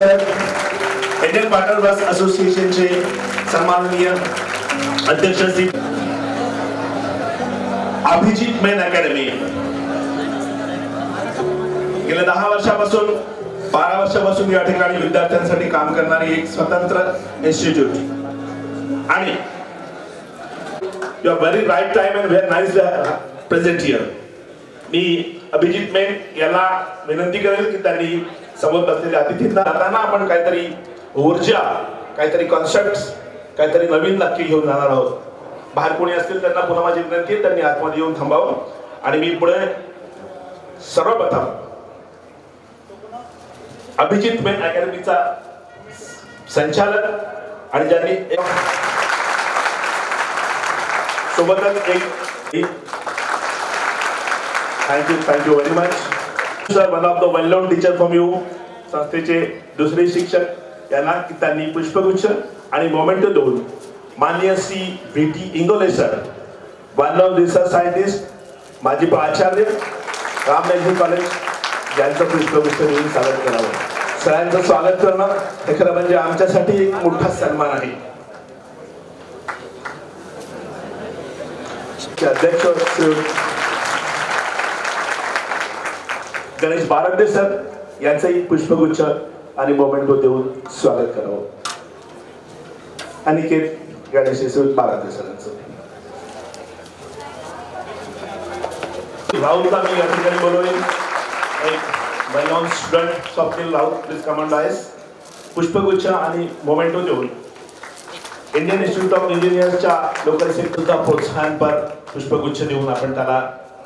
Indian water बस असोसिएशनचे सन्माननीय अध्यक्ष श्री अभिजित मेन अकॅडमी गेल्या 10 वर्षापासून 12 वर्षापासून या ठिकाणी विद्यार्थ्यांसाठी काम करणारी एक स्वतंत्र इन्स्टिट्यूट आणि you are very right time and very nice present here. मी अभिजित मेन याला विनंती करेल की त्यांनी समोर बसलेल्या अतिथींना जाताना आपण काहीतरी ऊर्जा, काहीतरी कॉन्सेप्ट्स, काहीतरी नवीन नक्की घेऊन जाणार आहोत. बाहेर कोणी असतील त्यांना पुन्हा माझी विनंती आहे त्यांनी आतमध्ये येऊन थांबावं. आणि मी पुढे सर्वप्रथम अभिजित मेन अकॅडमीचा संचालक आणि ज्यांनी सोबतच एक thank you very much sir, one of the well non teacher from you संस्थेचे दुसरे शिक्षक यांना त्यांनी पुष्पगुच्छ आणि मोमेंटो देऊन माननीय Shri VT Ingole sir, one of research scientist, माजी प्राचार्य, राम कॉलेज यांचं पुष्पगुच्छ देऊन स्वागत करावं. सरांचं स्वागत करणं हे खरं म्हणजे आमच्यासाठी एक मोठा सन्मान आहे. अध्यक्ष श्री गणेश बारगडे सर यांचंही पुष्पगुच्छ आणि मोमेंटो देऊन स्वागत करावं. अनिकेत गणेश बारगडे सरांचं. राहुलला मी या ठिकाणी बोलवेन. एक well known student Swapnil Rahul, please come on dais. पुष्पगुच्छ आणि मोमेंटो देऊन इंडियन इन्स्टिट्यूट ऑफ इंजिनियर्सच्या लोकसेवेचा प्रोत्साहनपर पुष्पगुच्छ देऊन आपण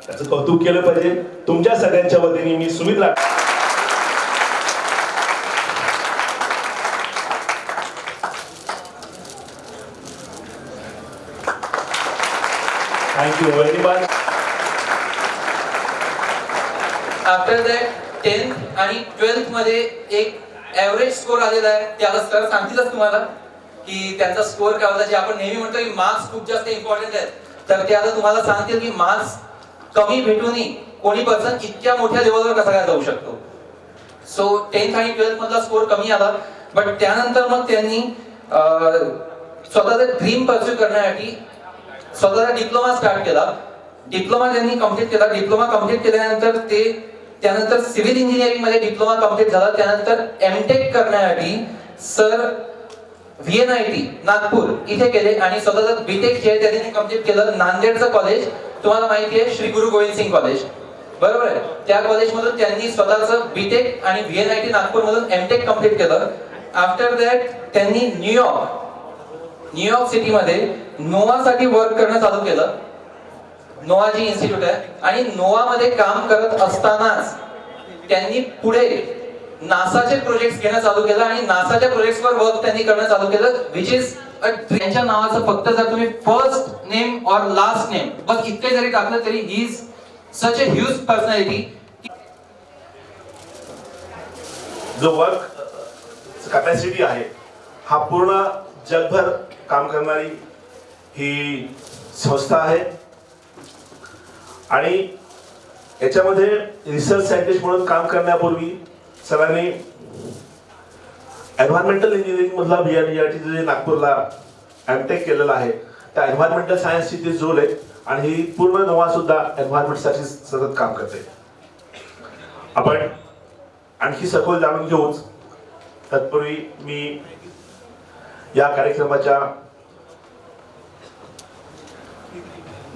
त्याचं कौतुक केलं पाहिजे. तुमच्या सगळ्यांच्या वतीने मी सुमितला thank you very much. After that 10th आणि 12th मध्ये एक ऍव्हरेज स्कोर आलेला आहे. त्याला सर सांगतीलच तुम्हाला की त्यांचा स्कोर काय होता. जे आपण नेहमी म्हणतो की मार्क्स खूप जास्त इम्पॉर्टंट आहेत, तर ते आता तुम्हाला सांगतील की मार्क्स कमी भेटूनही कोणी पर्सन इतक्या मोठ्या लेवलवर कसा काय जाऊ शकतो. सो 10th आणि 12th मधला स्कोर कमी आला, बट त्यानंतर मग त्यांनी स्वतःचा ड्रीम परस्यू करण्यासाठी स्वतःचा डिप्लोमा स्टार्ट केला. डिप्लोमा त्यांनी कम्प्लीट केला. डिप्लोमा कम्प्लीट केल्यानंतर त्यानंतर सिव्हिल इंजिनिअरिंग मध्ये डिप्लोमा कम्प्लीट झाला. त्यानंतर एमटेक करण्यासाठी सर VNIT नागपूर इथे केले आणि स्वतःचं बीटेक जे त्यांनी कम्प्लीट केलं. नांदेडचं कॉलेज तुम्हाला माहिती आहे, श्री गुरु गोविंद सिंग कॉलेज, बरोबर आहे. त्या कॉलेजमधून त्यांनी स्वतःचं बीटेक आणि VNIT नागपूर मधून एमटेक कम्प्लीट केलं. आफ्टर दॅट त्यांनी न्यूयॉर्क सिटीमध्ये नोवासाठी वर्क करणं चालू केलं. नोवा जी इन्स्टिट्यूट आहे आणि नोवा मध्ये काम करत असतानाच त्यांनी पुढे नासाचे प्रोजेक्ट्स घेणं चालू केलं आणि नासाच्या प्रोजेक्ट्सवर वर्क त्यांनी करणं चालू केलं, विच इज त्यांच्या नावाचं फक्त जर तुम्ही फर्स्ट नेम और लास्ट नेम बस इतके जरी टाकलं तरी he is such a huge personality. जो वर्क कॅपॅसिटी आहे हा पूर्ण जगभर काम करणारी ही संस्था आहे आणि याच्यामध्ये रिसर्च सायंटिस्ट म्हणून काम करण्यापूर्वी सरांनी एन्व्हायरमेंटल इंजिनिअरिंग मधला VNIT जे नागपूरला एमटेक केलेला आहे त्या एन्व्हायरमेंटल सायन्सची ती जोड आहे आणि ही पूर्ण नोवा सुद्धा एन्व्हायरमेंट साठी सतत काम करते. आपण आणखी सखोल जाणून घेऊच तत्पूर्वी मी या कार्यक्रमाच्या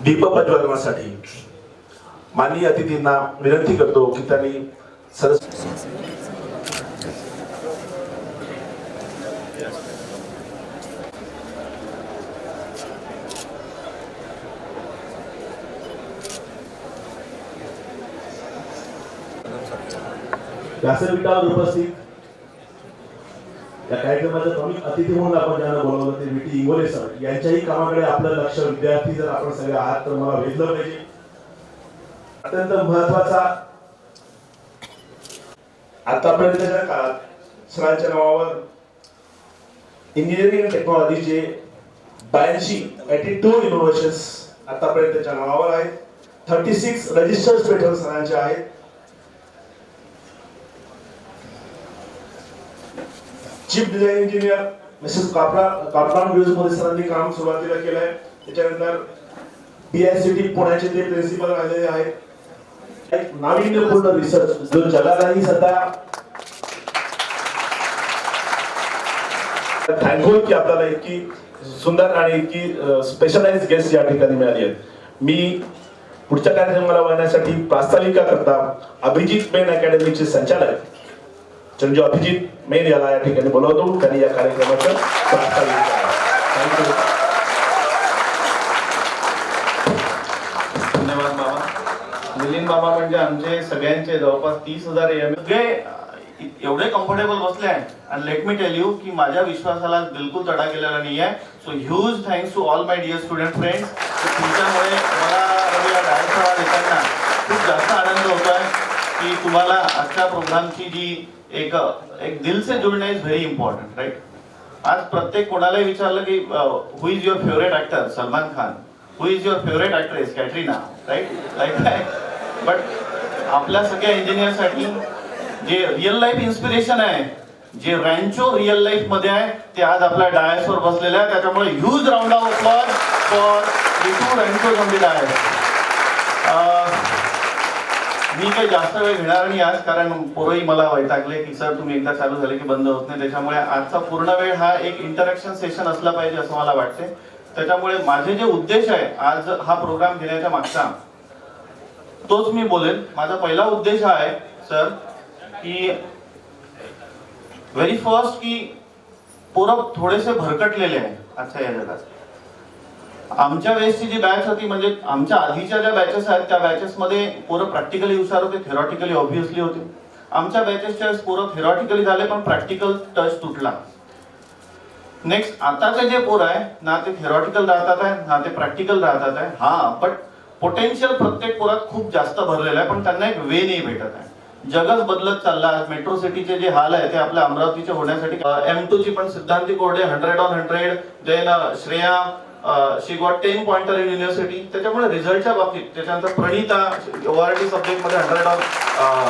दीप प्रज्वलनासाठी माननीय अतिथींना विनंती करतो की त्यांनी व्यासपीठावर उपस्थित या कार्यक्रमाच्या प्रमुख अतिथी म्हणून आपण ज्यांना बोलवलं ते VT इंगोले सर यांच्याही कामाकडे आपलं लक्ष विद्यार्थी जर आपण सगळे आहात तर मला वेधलं पाहिजे. अत्यंत महत्वाचा आतापर्यंतच्या काळात सरांच्या नावावर इंजिनिअरिंग टेक्नॉलॉजीचे 82 इनोव्हेशन्स आतापर्यंतच्या नावावर आहेत. 36 रजिस्टर्ड पेटंट सरांचे आहेत. चीफ डिझाईन इंजिनियर मिसेस कापरान व्ह्यूज मध्ये सरांनी काम सुरुवातीला केलं आहे. त्याच्यानंतर PICT पुण्याचे ते प्रिन्सिपल राहिलेले आहेत. एक नाविन्यपूर्ण रिसर्च जो जगालाही सध्या थँकफुल की आपल्याला इतकी सुंदर आणि इतकी स्पेशलाइज गेस्ट या ठिकाणी मिळाली आहेत. मी पुढच्या कार्यक्रमाला वळण्यासाठी प्रास्ताविका करता अभिजित मेन अकॅडमीचे संचालक चंजू अभिजित मेन याला या ठिकाणी बोलवतो. त्यांनी या कार्यक्रमाचं प्रास्ताविका थँक्यू. धन्यवाद बाबा. मिलिंद बाबा म्हणजे आमचे सगळ्यांचे जवळपास 30,000 सगळे एवढे कम्फर्टेबल बसले आहे. आणि लेट मी टेल यू की माझ्या विश्वासाला बिलकुल तडा गेलेला नाही आहे. So huge thanks to all my dear student friends. तुमच्यामुळे मला रविवार डायरेक्टला देताना खूप जास्त आनंद होतो आहे की तुम्हाला आजच्या प्रोग्रामची जी एक दिल से जुड़ना इज व्हेरी इम्पॉर्टंट राईट. आज प्रत्येक कोणालाही विचारलं की who is your favourite actor Salman Khan, who is your favourite actress Katrina right like काय. बट आपल्या सगळ्या इंजिनियरसाठी जे रिअल लाईफ इन्स्पिरेशन आहे, जे रॅन्चो रिअल लाईफ मध्ये आहे ते आज आपल्या डायसवर बसलेले आहे. त्याच्यामुळे huge round of applause for the two Ranchos on the dais. मी काही जास्त वेळ घेणार नाही आज, कारण पोरही मला वैतागले की सर तुम्ही एकदा चालू झाले की बंद होत नाही. त्याच्यामुळे आजचा पूर्ण वेळ हा एक इंटरॅक्शन सेशन असला पाहिजे असं मला वाटते. त्याच्यामुळे माझे जे उद्देश आहे आज हा प्रोग्राम घेण्याच्या मागचा तोच मी बोलेन. माझा पहिला उद्देश हा आहे सर की व्हेरी फर्स्ट की पोरं थोडेसे भरकटलेले आहे आजच्या या जगात. आमच्या वेळेसची जी बॅच होती म्हणजे आमच्या आधीच्या ज्या बॅचेस आहेत त्या बॅचेस मध्ये पोरं प्रॅक्टिकली हुशार होते, थेरॉटिकली ऑब्व्हियसली होते. आमच्या बॅचेसच्या पोरं थेरॉटिकली झाले पण प्रॅक्टिकल टच तुटला. नेक्स्ट आताचे जे पोरं आहे ना ते थेरॉटिकल राहतात आहे ना ते प्रॅक्टिकल राहतात आहे. हा बट पोटेन्शियल प्रत्येक पोरात खूप जास्त भरलेलं आहे पण त्यांना एक वे नाही भेटत आहे. जगच बदलत चालला. मेट्रो सिटीचे जे हाल आहे ते आपल्या अमरावतीचे होण्यासाठी M2 ची पण सिद्धांती कोरडे 100 on 100. Then Shreya she got 10 pointer in university. त्याच्यामुळे रिझल्टच्या बाबतीत त्याच्यानंतर प्रणिता ORT सब्जेक्ट मध्ये 100 on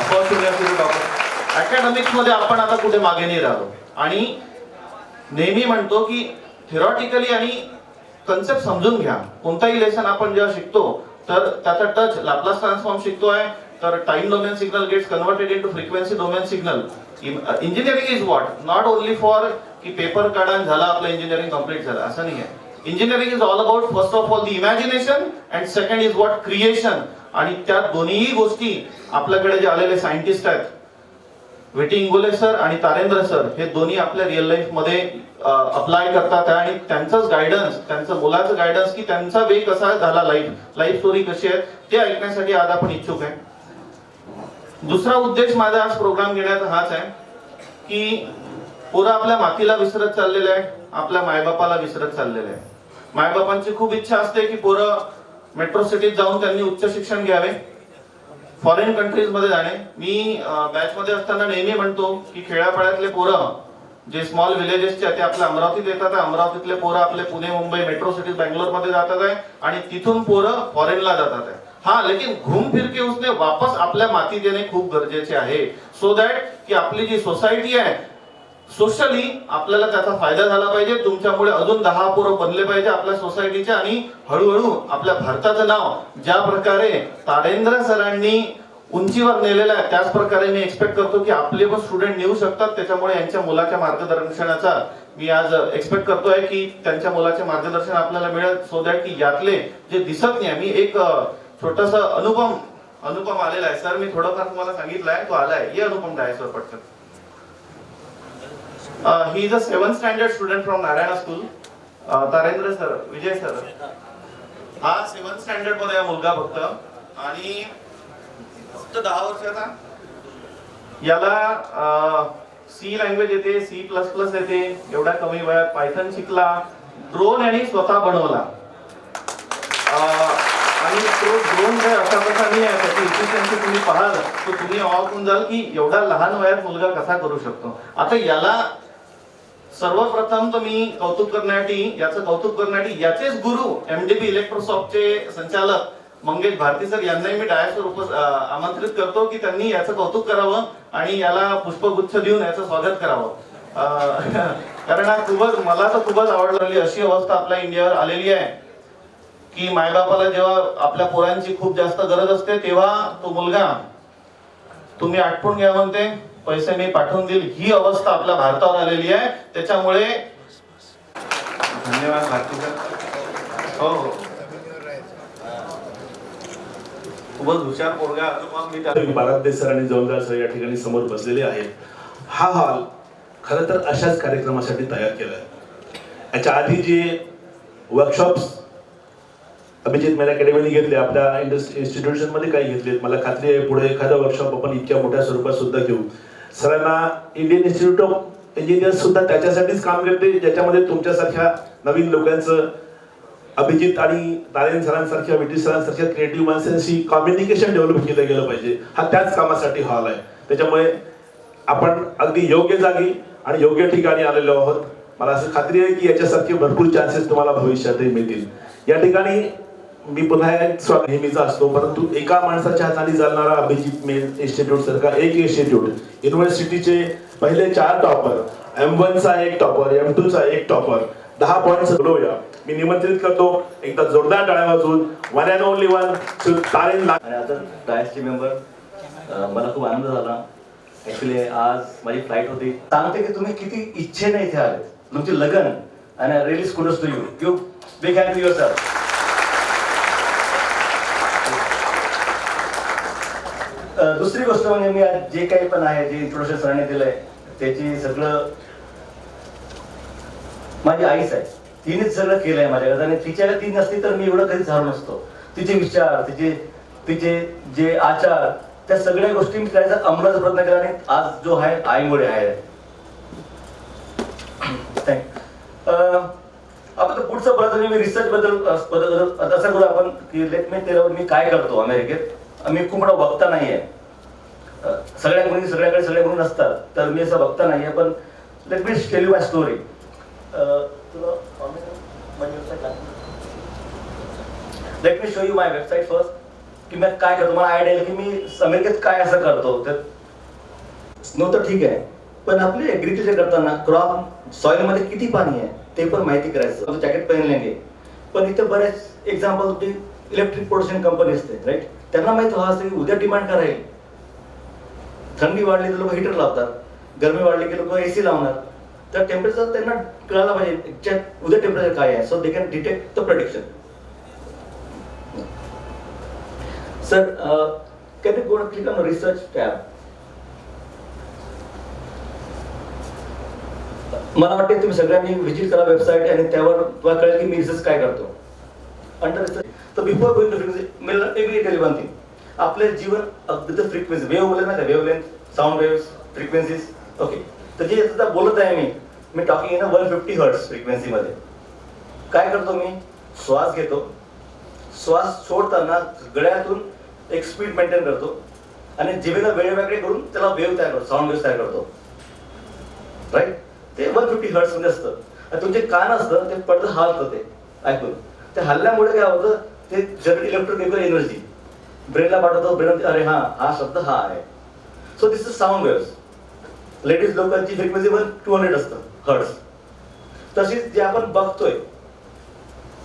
first university topper. Academics मध्ये आपण आता कुठे मागे नाही राहिलो. आणि नेहमी म्हणतो की थेरॉटिकली आणि कन्सेप्ट समजून घ्या. कोणताही लेसन आपण जेव्हा शिकतो तर त्याचा टच लॅपलास ट्रान्सफॉर्म शिकतोय तर time domain signal gets converted into frequency domain signal. Engineering is what not only for की पेपर काढा झाला आपलं इंजिनिअरिंग कम्प्लीट झालं असं नाही आहे. Engineering is all about first of all the imagination and second is what creation. आणि त्या दोन्ही गोष्टी आपल्याकडे जे आलेले सायंटिस्ट आहेत विटी इंगोले सर आणि तारेंद्र सर हे दोन्ही आपल्या रिअल लाईफ मध्ये अप्लाय करतात आणि त्यांचंच गायडन्स, त्यांचं मुलाचं गायडन्स की त्यांचा वे कसा झाला, लाईफ स्टोरी कशी आहे ते ऐकण्यासाठी आज आपण इच्छुक आहे. दुसरा उद्देश माझा आज प्रोग्राम घेण्याचा हाच आहे की पोरं आपल्या मातीला विसरत चाललेलं आहे, आपल्या मायबापाला विसरत चाललेलं आहे. मायबापांची खूप इच्छा असते की पोरं मेट्रो सिटीत जाऊन त्यांनी उच्च शिक्षण घ्यावे, फॉरेन कंट्रीज मध्ये जाणे. मी बॅच मध्ये असताना नेहमी म्हणतो की खेड्यापाड्यातले पोरं जे स्मॉल विलेजेसचे ते आपल्या अमरावतीत येतात, अमरावतीतले पोरं आपले पुणे मुंबई मेट्रो सिटीज बँगलोर मध्ये जातात आहे आणि तिथून पोरं फॉरेनला जातात आहे. हाँ लेकिन घूम फिर के उसने वापस आपल्या मातीत येणे खूप गरजेचे आहे. सो दॅट की आपली जी सोसायटी आहे सोशली आपल्याला त्याचा फायदा झाला पाहिजे. तुमच्यामुळे अजून 10 पोरं बनले पाहिजे आपल्या सोसायटीचे आणि हळूहळू आपल्या भारताचं नाव ज्या प्रकारे तारेंद्र सरांनी उंचीवर नेलेलं आहे त्याच प्रकारे मी एक्सपेक्ट करतो की आपले पण स्टुडंट नेऊ शकतात. त्याच्यामुळे यांच्या मुलाच्या मार्गदर्शनाचा मी आज एक्सपेक्ट करतोय की त्यांच्या मुलाचे मार्गदर्शन आपल्याला मिळेल. सो दॅट की यातले जे दिसत नाही. मी एक छोटासा अनुपम आलेला आहे सर, मी थोडंफार तुम्हाला सांगितलं आहे, तो आलाय. ये अनुपम डायसवर पटकन. He is a 7th standard student from Narayana school. Tarendra sir, Vijay sir, हा 7th स्टँडर्ड मध्ये मुलगा फक्त आणि फक्त 10 वर्षाचा. याला सी लँग्वेज येते, C++ येते, एवढ्या कमी वयात पायथन शिकला, ड्रोन यांनी स्वतः बनवला. आणि तो ड्रोन काय असा कसा नाही आहे, त्याची इफिशियन्सी तुम्ही पाहाल तर तुम्ही अवाक होऊन जाल की एवढा लहान वयात मुलगा कसा करू शकतो. आता याला सर्वप्रथम तर मी कौतुक करण्यासाठी याचेच गुरु MDB इलेक्ट्रोसॉफ्टचे संचालक मंगेश भारती सर यांनाही मी डायसवर आमंत्रित करतो की त्यांनी याचं कौतुक करावं आणि याला पुष्पगुच्छ देऊन याचं स्वागत करावं. कारण हा खूपच मला तर खूपच आवडलेली अशी अवस्था आपल्या इंडियावर आलेली आहे की मायबापाला जेव्हा आपल्या पोरांची खूप जास्त गरज असते तेव्हा तो मुलगा तुम्ही आटपून घ्या म्हणते, पैसे मी पाठवून देईल, ही अवस्था आपल्या भारतावर आलेली आहे. त्याच्यामुळे धन्यवाद भारती सर. हो हो खूपच हुशार पोरगा. मग मी त्या बारात सर आणि जवळदार सर या ठिकाणी समोर बसलेले आहेत. हा हॉल खरं तर अशाच कार्यक्रमासाठी तयार केला आहे. याच्या आधी जे वर्कशॉप्स अभिजित मेला अकॅडमीने घेतले, आपल्या इन्स्टिट्यूशन मध्ये काही घेतले, मला खात्री आहे पुढे एखादा वर्कशॉप आपण इतक्या मोठ्या स्वरूपात सुद्धा घेऊ. सरांना इंडियन इन्स्टिट्यूट ऑफ इंजिनियर्स सुद्धा त्याच्यासाठीच काम करते, ज्याच्यामध्ये तुमच्यासारख्या नवीन लोकांचं, अभिजित आणि नारायण सरांसारख्या, विटी सरांसारख्या क्रिएटिव्ह माणसांशी कम्युनिकेशन डेव्हलप केलं गेलं पाहिजे. हा त्याच कामासाठी हॉल आहे. त्याच्यामुळे आपण अगदी योग्य जागी आणि योग्य ठिकाणी आलेलो आहोत. मला असं खात्री आहे की याच्यासारखे भरपूर चान्सेस तुम्हाला भविष्यातही मिळतील. या ठिकाणी मी पुन्हा एक नेहमीचा असतो, परंतु एका माणसाच्या हाताने चालणारा अभिजित मेल इन्स्टिट्यूट सारखा एक इन्स्टिट्यूट, युनिव्हर्सिटीचे पहिले 4 टॉपर, M1 चा एक टॉपर, M2 चा एक टॉपर, 10 पॉईंट्स बोलवूया. मी निमंत्रित करतो, एकदा जोरदार टाळ्या वाजवून वन अँड ओनली वन तारेन. आणि आता डायसचे मेंबर, मला खूप आनंद झाला. ऍक्च्युली आज माझी फ्लाईट होती. सांगते की तुम्ही किती इच्छेने इथे आले, तुमची लगन, आणि release kudos to you. Give big hand to yourself. दुसरी गोष्ट म्हणजे मी आज जे काही पण आहे, जे इंट्रोडक्शन सरांनी दिलंय, त्याची सगळं माझी आईच आहे. तिनेच सगळं केलंय माझ्याकडे, आणि तिच्याकडे ती नसती तर मी एवढं कधी झालो नसतो. तिचे विचार, तिचे जे आचार, त्या सगळ्या गोष्टी मी करायचा अंमलाचा प्रयत्न केला, आणि आज जो आहे आईमुळे आहे. आपण पुढचं परत मी रिसर्च बद्दल असं करू आपण की लेट मी त्यावर मी काय करतो अमेरिकेत. मी खूप मोठा वक्ता नाहीये, सगळ्या मुली नसतात, तर मी असं वक्ता नाहीये. पण let me tell you my story. Let me show you my website first, की मी काय करतो. मला आयडिया आहे की मी अमेरिकेत काय असं करतो. तर स्नो तर ठीक आहे, पण आपले ऍग्रिकल्चर करताना क्रॉप सॉइल मध्ये किती पाणी आहे ते पण माहिती करायचं. जॅकेट पहनलेंगे, पण इथे बरेच एक्झाम्पल होते, इलेक्ट्रिक प्रोडक्शन कंपनी असते, राईट. त्यांना माहित व्हा असते की उद्या डिमांड करायला, थंडी वाढली तर लोक हीटर लावतात, गरमी वाढली की लोक AC लावणार. तर टेम्परेचर त्यांना कळायला पाहिजे उद्या टेम्परेचर काय आहे, so they can detect the prediction. Sir can you go click on research tab. मला वाटते तुम्ही सगळ्यांनी व्हिजिट करा वेबसाईट, आणि त्यावर तुम्हाला कळेल की मी रिसर्च काय करतो. अंडर रिसर्च तर बिफोर गोइंग टू फ्रिक्वेन्सी मला एक टेल वन थिंग. आपले जीवन अगदी फ्रिक्वेन्सी वेव्ह बोलत नाही का, wavelength, sound waves, frequencies. Okay, तर जे आता बोलत आहे मी टॉकिंग आहे ना 150 हर्ट्ज फ्रिक्वेन्सी मध्ये. काय करतो मी, श्वास घेतो, श्वास सोडताना गळ्यातून एक स्पीड मेंटेन करतो, आणि जिभेला वेगवेगळे करून त्याला वेव्ह तयार करतो, साऊंड वेव्ह तयार करतो, राईट. ते 150 हर्ट्ज मध्ये असतं. तुमचे कान असतं ते पडतं हलतं, ते ऐकून ते हल्ल्यामुळे काय होतं, ते जनरेट इलेक्ट्रिकल एनर्जी ब्रेनला पाठवतो. ब्रेन अरे हा शब्द हा आहे. So this is sound waves. Ladies लोकांची फ्रिक्वेन्सी 200 असतं हर्ट्ज. तशीच जे आपण बघतोय,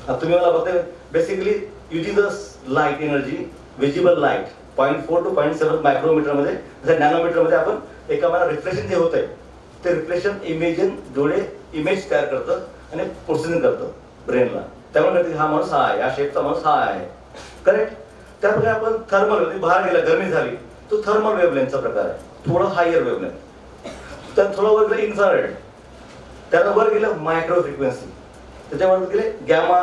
तुम्ही मला बघताय, basically using the light energy, visible light 0.4 to 0.7 micrometer मध्ये, जसं नॅनोमीटर मध्ये आपण एका मला रिफ्लेक्शन जे होत आहे ते रिफ्लेक्शन इमेजिन डोळे इमेज तयार करतं आणि प्रोसेसिंग करतं ब्रेनला. त्यामुळे कळतं की हा माणूस हा आहे, या शेपचा माणूस हा आहे, करेक्ट. त्याप्रकारे आपण थर्मल, बाहेर गेला गरमी झाली, तो थर्मल वेव्हलेंथचा प्रकार आहे, थोडं हायर वेव्हलेंथ. तर थोडं वर गेलं इन्फ्रारेड, त्यानं वर गेलं मायक्रो फ्रिक्वेन्सी, त्याच्यावर गेले गॅमा.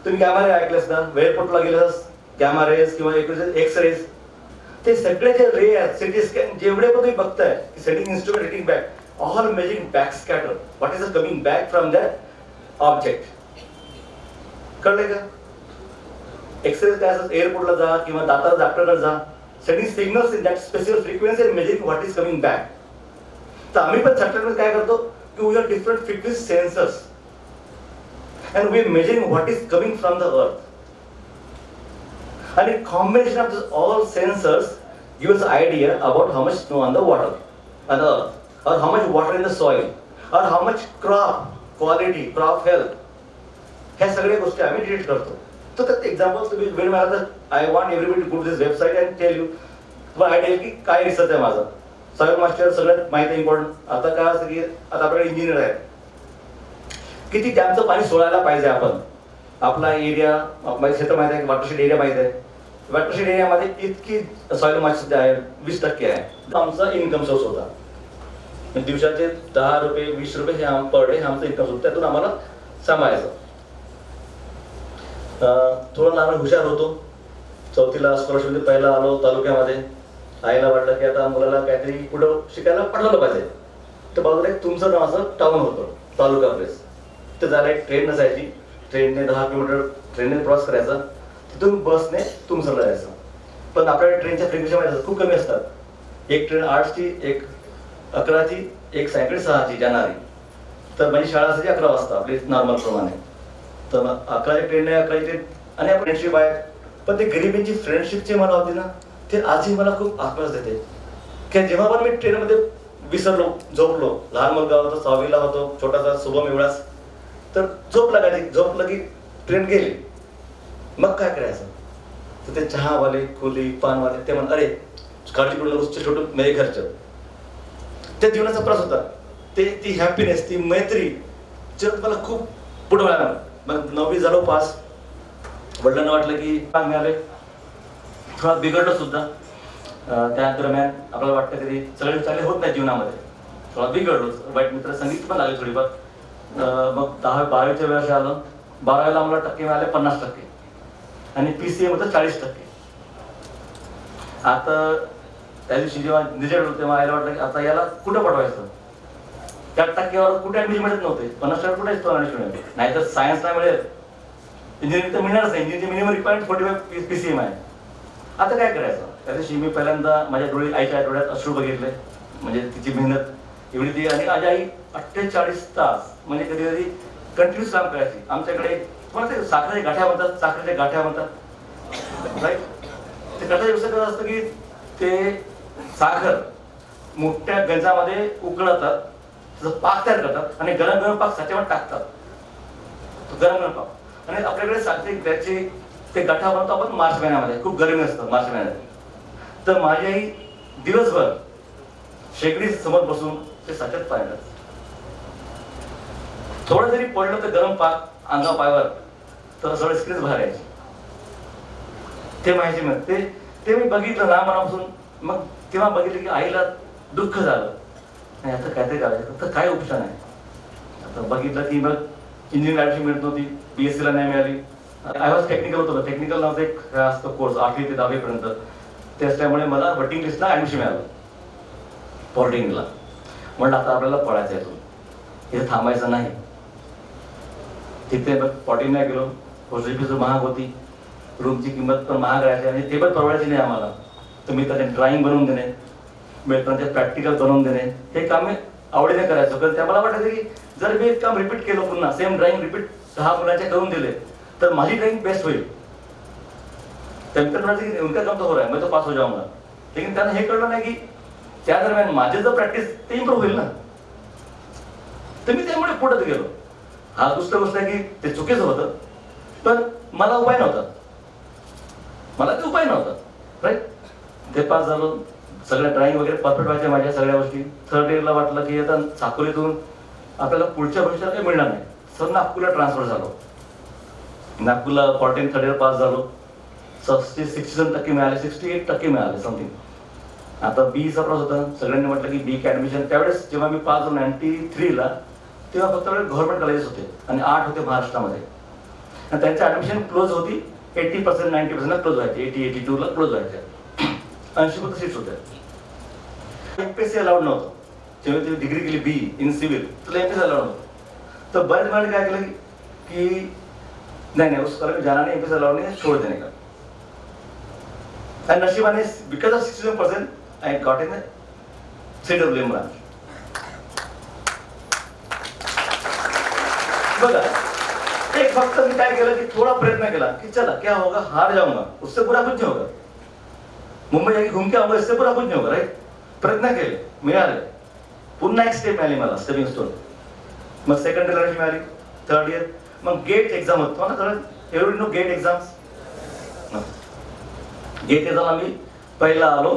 तुम्ही गॅमा रे ऐकलेस ना, एअरपोर्टला गेलास गॅमा रेज किंवा एक्स रेज, ते सगळे जे रे आहेत, सिटी स्कॅन जेवढे पण तुम्ही बघताय की setting instrument hitting back, all measuring back scatter, what is coming back from that object. कळले का? एक्सरे काय असं, एअरपोर्टला जा किंवा दाता डॉक्टरला जा, setting signals in that specific frequency and measuring what is coming back. तर आम्ही पण सॅटेलाइट काय करतो की we are different frequency sensors and we are measuring what is coming from the earth, and a combination of this all sensors gives us idea about how much snow on the water on the earth, or how much water in the soil, और how much crop quality, crop health, ह्या सगळ्या गोष्टी आम्ही detect करतो. तर त्यात example तुम्ही वेळ मिळाला तर I want everybody to go to this website and tell you, तुम्हाला आयडिया की काय रिसर्च आहे माझा. सॉइल मास्टर सगळ्यात माहिती आहे इम्पॉर्टंट. आता काय असतं की आता आपल्याकडे इंजिनियर आहे, किती डॅमचं पाणी सोडायला पाहिजे आपण, आपला एरिया माझं क्षेत्र माहिती आहे, वॉटरशेड एरिया माहिती आहे. वॉटरशेड एरियामध्ये इतकी सॉइल मॉइश्चर आहे 20% आहे. आमचा इन्कम सोर्स होता. दिवसाचे 10 रुपये 20 रुपये हे पर डे हे आमचं इन्कम सोर्स, त्यातून आम्हाला सांभाळायचं. थोडं लहान हुशार होतो. 4थीला स्कॉलरशिपमध्ये पहिला आलो तालुक्यामध्ये. आईला वाटलं की आता मुलाला काहीतरी पुढं शिकायला पाठवलं पाहिजे. तर बाजूला एक तुमचं नावाचं टाउन होतं तालुका प्लेस. तर झालं एक ट्रेन नसायची, ट्रेनने 10 किलोमीटर ट्रेनने क्रॉस करायचा, तिथून बसने तुमसरला जायचं. पण आपल्याकडे ट्रेनच्या फ्रिक्वेन्सी खूप कमी असतात. एक ट्रेन 8ची, एक 11ची, एक सायंकाळी 6ची जाणारी. तर माझी शाळा असायची 11 वाजता आपली नॉर्मल प्रमाणे. तर 11ची ट्रेन आहे, 11ची ट्रेन आणि आपण फ्रेंडशिप आहे. पण ते गरिबींची फ्रेंडशिपची मला होती ना, ते आजही मला खूप आत्मविश्वास देते. की जेव्हा पण मी ट्रेनमध्ये विसरलो, झोपलो, लहान मुलगा होतो, 6वीला होतो, छोटासा शुभम एवढाच, तर झोप लागायची. झोपलं की ट्रेन गेली, मग काय करायचं. तर ते चहावाले, खोली, पानवाले ते म्हण, अरे काळजी करू नकोस, छोटं मेरे घरचं. त्या जीवनाचा प्रवास होता. ते ती हॅपीनेस, ती मैत्री जर मला खूप पुढे मिळाला. मग 9वी झालो पास. वडिलांना वाटलं की मिळाले, थोडा बिघडलं सुद्धा. त्या दरम्यान आपल्याला वाटतं कधी चढ चाले होत नाही जीवनामध्ये, थोडा बिघडलो. वाईट मित्र संगीत पण लागले थोडीफार. मग 10-12च्या वेळेस आलं. 12वीला आम्हाला टक्के मिळाले 50% आणि PCM होतं 40%. आता त्या दिवशी जेव्हा रिझल्ट होते तेव्हा आईला वाटलं की आता याला कुठं पाठवायचं. 4% कुठे ऍडमिशन मिळत नव्हते. 50% कुठे ऍडमिशन मिळेल, नाहीतर सायन्सला मिळेल, इंजिनिअरिंग तर मिळणारच नाही. इंजिनिअरिंग मिनिमम रिक्वायरमेंट 45 PCM आहे. आता काय करायचं. त्या दिवशी मी पहिल्यांदा माझ्या आईच्या डोळ्यात अश्रू बघितले. म्हणजे तिची मेहनत एवढी ती. आणि माझी आई 48 तास म्हणजे कधी कधी कंटिन्यूस काम करायची. आमच्याकडे तुम्हाला ते साखरेच्या गाठ्या म्हणतात, साखरेच्या गाठ्या म्हणतात राईट. ते गाठ्या व्यवसाय कसं असतं की ते साखर मोठ्या गंजामध्ये उकळतात, त्याचं पाक तयार करतात आणि गरम गरम पाक साच्यावर टाकतात. गरम गरम पाक. आणि आपल्याकडे साखरे त्याचे ते गाठा बनवतो आपण मार्च महिन्यामध्ये, खूप गरमी असतं मार्च महिन्यात. तर माझी आई दिवसभर शेगडी समोर बसून ते साच्यात पाहिलं. थोडं जरी पडलं तर गरम पाक अंगा पायावर तर सगळं स्क्रीन बाहेर यायची. ते माहिती मिळत ते मी बघितलं लहानपणापासून. मग तेव्हा बघितलं की आईला दुःख झालं, नाही आता काहीतरी करायचं, तर काय उपचार आहे. आता बघितलं की मग इंजिनिअरिंग ऍडमिशन मिळत नव्हती, BSc ला नाही मिळाली. आय वॉज टेक्निकल होतं. टेक्निकल नावाचा एक असतो कोर्स 8वी ते 10वी पर्यंत. त्याच्यामुळे मला वेटिंग लिस्टला ऍडमिशन मिळालं पॉलिटेक्निकला. म्हटलं आता आपल्याला पळायचं आहे, इथे थांबायचं नाही. तिथे मग पॉलिटेक्निकला गेलो. हॉस्टेल फीस महाग होती, रूमची किंमत पण महाग राहायची आणि ते पण परवडायची नाही आम्हाला. तर मी त्याने ड्रॉइंग बनवून देणे, मित्रांचे प्रॅक्टिकल बनवून देणे, हे काम मी आवडीने करायचो. कारण त्या मला वाटायचं की जर मी एक काम रिपीट केलं, पुन्हा सेम ड्रॉइंग रिपीट 6 मुलांचे करून दिले तर माझी ड्रॉइंग बेस्ट होईल. त्या मित्रांना उनका काम तो हो रहा है, मैं तो पास हो जाऊंगा. लेकिन त्यांना हे कळलं नाही की त्या दरम्यान माझे जर प्रॅक्टिस ते इम्प्रूव्ह होईल ना. तर मी त्यामुळे पुढे गेलो. हा दुसरं गोष्ट आहे की ते चुकीचं होतं, पण मला उपाय नव्हता. राईट. ते पास झालो. सगळ्या ड्रॉइंग वगैरे परफेक्ट व्हायच्या माझ्या सगळ्या गोष्टी. 3rd इयरला वाटलं की आता साकोलीतून आपल्याला पुढच्या भविष्यात काही मिळणार नाही. सर नागपूरला ट्रान्सफर झालो. नागपूरला 3rd इयर पास झालो. 67% मिळाले, 68% मिळाले समथिंग. आता बीचा प्रॉस होता. सगळ्यांनी म्हटलं की बी ऍडमिशन. त्यावेळेस जेव्हा मी पास झालो 93ला, तेव्हा फक्त गव्हर्नमेंट कॉलेजेस होते आणि 8 होते महाराष्ट्रामध्ये. आणि त्यांची ऍडमिशन क्लोज होती. 80% 90% क्लोज व्हायचे. 80-82ला क्लोज व्हायचे. 80% सीट्स होत्या. MPSC अलाउड नव्हतं. जेव्हा तुम्ही डिग्री केली बी इन सिव्हिल तर MPSC अलाउड नव्हतं. तर बरेच महिने काय केलं की नहीं उस पर भी जाना नहीं, MPSC अलाउड नहीं, छोड़ देने का. And नशिबाने because of 67% I got in the CWM branch. बघा, एक फक्त मी काय केलं की थोडा प्रयत्न केला की चला क्या होगा, हार जाऊंगा उससे बुरा कुछ नहीं होगा, मुंबई जाके घूम के आऊंगा इससे बुरा कुछ नहीं होगा. राईट. प्रयत्न केले, मिळाले. पुन्हा एक स्टेप मिळाली मला, स्टेपिंग स्टोन. मग सेकंड इयर मिळाली, थर्ड इयर, मग गेट एक्झाम होतो ना. तर एवढी no GATE exams. GATE exam आम्ही पहिला आलो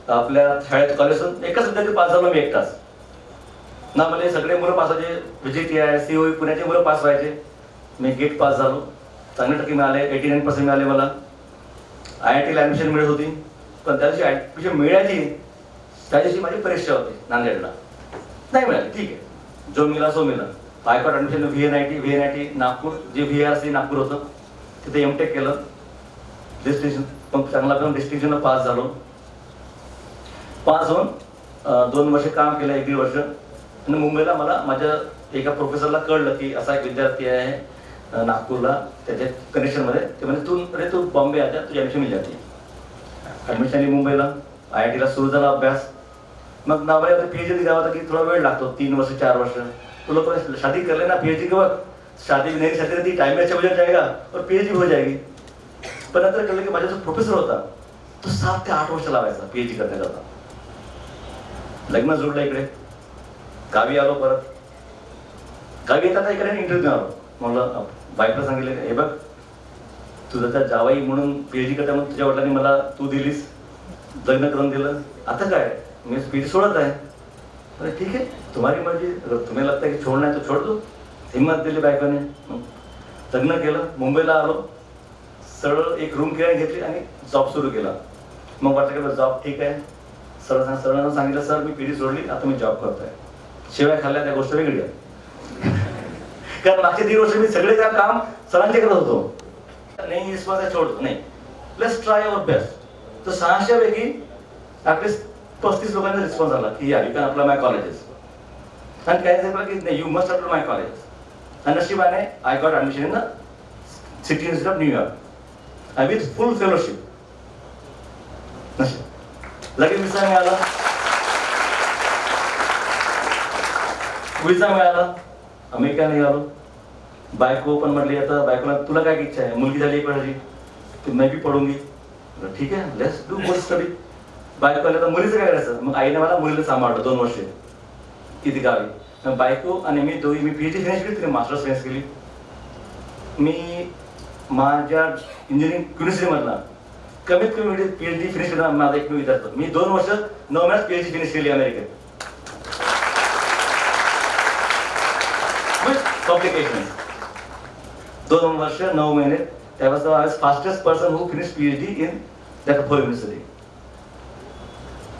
आपल्या शाळेत कॉलेजून, एकच विद्यार्थी पास झालो मी एकटाच ना. मला सगळे मुलं पास व्हायचे, VGTI COE पुण्याचे मुलं पास व्हायचे. मी गेट पास झालो, चांगले टक्के मिळाले, 89% मिळाले मला. IITला ॲडमिशन मिळत होती, पण त्या दिवशी ॲडमिशन मिळाली त्या दिवशी माझी परीक्षा होती नांदेडला, नाही मिळाली. ठीक आहे, जो मिळाला सो मिळाला. हायकोर्ट ॲडमिशन VNIT नागपूर, जे VRC नागपूर होतं तिथे MTech केलं. डिस्टिंक्शन पण चांगला करून डिस्टिंक्शनला पास झालो. पास होऊन 2 वर्ष काम केलं, 1-1.5 वर्ष. आणि मुंबईला मला माझ्या एका प्रोफेसरला कळलं की असा एक विद्यार्थी आहे नागपूरला, त्याच्या कनेक्शनमध्ये. ते म्हणजे तू बॉम्बे आता तुझी ॲडमिशन मिळली जाते. ॲडमिशन आली मुंबईला, IITला सुरू झाला अभ्यास. मग नावाला PhD द्यावा होता की थोडा वेळ लागतो, 3 वर्ष 4 वर्ष. तो लोग शादी कर लेना, PhD के वक्त शादी भी नहीं शादी रहती, टाइम में अच्छा हो जाएगा और PhD हो जाएगी. पण नंतर कळलं की माझा जो प्रोफेसर होता तो 7 ते 8 वर्ष लावायचा PhD करता. लग्न जोडलं इकडे, गावी आलो. परत गावी येताना इकडे इंटरव्ह्यू आलो. म्हणलं बायकोला सांगितलं, हे बघ तुझं त्या जावाई म्हणून PhD करता म्हणून तुझ्या वडिलांनी मला तू दिलीस, लग्न करून दिलं, आता काय मी PhD सोडत आहे. अरे ठीक आहे, तुम्हारी मर्जी, अगर तुम्हें लगता है कि छोड़ना है तो छोड़ दो. हिम्मत दिली बायकोने. लग्न केलं, मुंबईला आलो. सरळ एक रूम किराणे घेतली आणि जॉब सुरू केला. मग वाटलं की जॉब ठीक आहे. सरळ सांगितलं, सर मी PhD सोडली, आता मी जॉब करतोय. शिवाय खाल्ल्या त्या गोष्ट वेगळी आहे. कारण मागचे 1.5 वर्ष मी सगळे काम सरांचे करत होतो. नाही इस बार छोडतो नाही, लेट्स ट्राय अवर बेस्ट. तर 600 पैकी ॲटलिस्ट 35 लोकांचा रिस्पॉन्स आला की या you can apply my colleges. आणि काय झालं की नाही, you must apply my college. आणि नशिबाने I got admission in the city university of New York आणि विथ फुल फेलोशिप. लगेच विजा मिळाला, अमेरिका निघालो. बायको पण म्हटली, आता बायकोला तुला काय इच्छा आहे, मुलगी झाली 1 वर्षाची, ती मैं भी पडूंगी. ठीक आहे, लेट्स डू गुड स्टडी. बायको आल्या तर मुलीचं काय करायचं. मग आईने मला मुलीला सांभाळलं 2 वर्षे किती गावी. मग बायको आणि मी दोघी, मी PhD फिनिश केली, तिने मास्टर्स फिनिश केली. मी माझ्या इंजिनिअरिंग युनिव्हर्सिटीमधला कमीत कमी PhD फिनिश केला माझा एक विद्यार्थी. मी 2 वर्ष 9 महिन्यात PhD फिनिश केली अमेरिकेत. कॉम्प्लिकेशन 2 वर्ष 9 महिने. त्यावेळेस I was fastest person who finish PhD in that four university.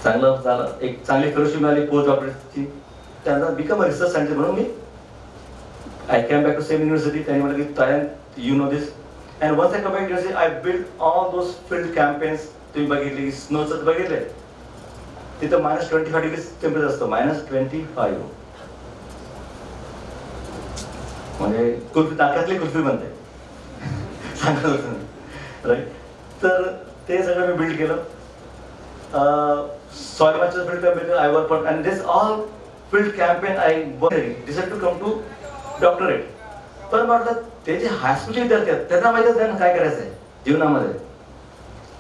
चांगलं झालं, एक चांगली फेलोशिप मिळाली पोस्ट डॉक्टरेटची. त्यानंतर बिकम अ रिसर्च सायंटिस्ट म्हणून मी I came back to same university. त्यांनी म्हटलं की तायन you know this. And once I come back university I build all those field campaigns. तुम्ही बघितली, स्नोचं बघितले, तिथं -25 डिग्री टेम्परेचर असतं, -25. म्हणजे कुल्फी, नाकातली कुल्फी बनते राईट. तर ते सगळं मी बिल्ड केलं. Soil moisture field campaign I work for, and this all field campaign I decide to come to doctorate. पण म्हटलं ते जे हायस्कूलचे विद्यार्थी आहेत त्यांना माहीतच नाही काय करायचं आहे जीवनामध्ये,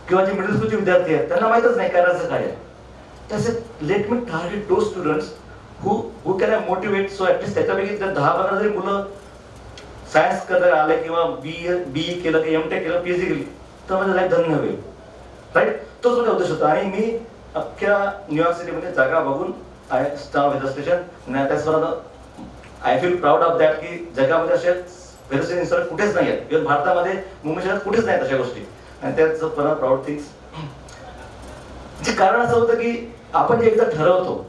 किंवा जे मिडल स्कूलचे विद्यार्थी आहेत त्यांना माहीतच नाही करायचं काय आहे. तसे let me target those students who can I motivate. So at least त्याच्यापैकी जर 10-15 जरी मुलं सायन्स करायला आले किंवा BE केलं की MTech केलं, PhD केली, तर माझं लाईफ धन्य होईल. राईट, तोच माझा उद्देश होता. आणि मी अख्ख्या न्यूयॉर्क सिटीमध्ये जागा बघून I start weather station. I feel proud of that की जगामध्ये असे वेदर स्टेशन इन्स्टॉल कुठेच नाही आहेत. इव्हन भारतामध्ये मुंबई शहरात कुठेच नाही अशा गोष्टी. आणि त्याचं पण प्राऊड थिंग्स. जे कारण असं होतं की आपण जे एकदा ठरवतो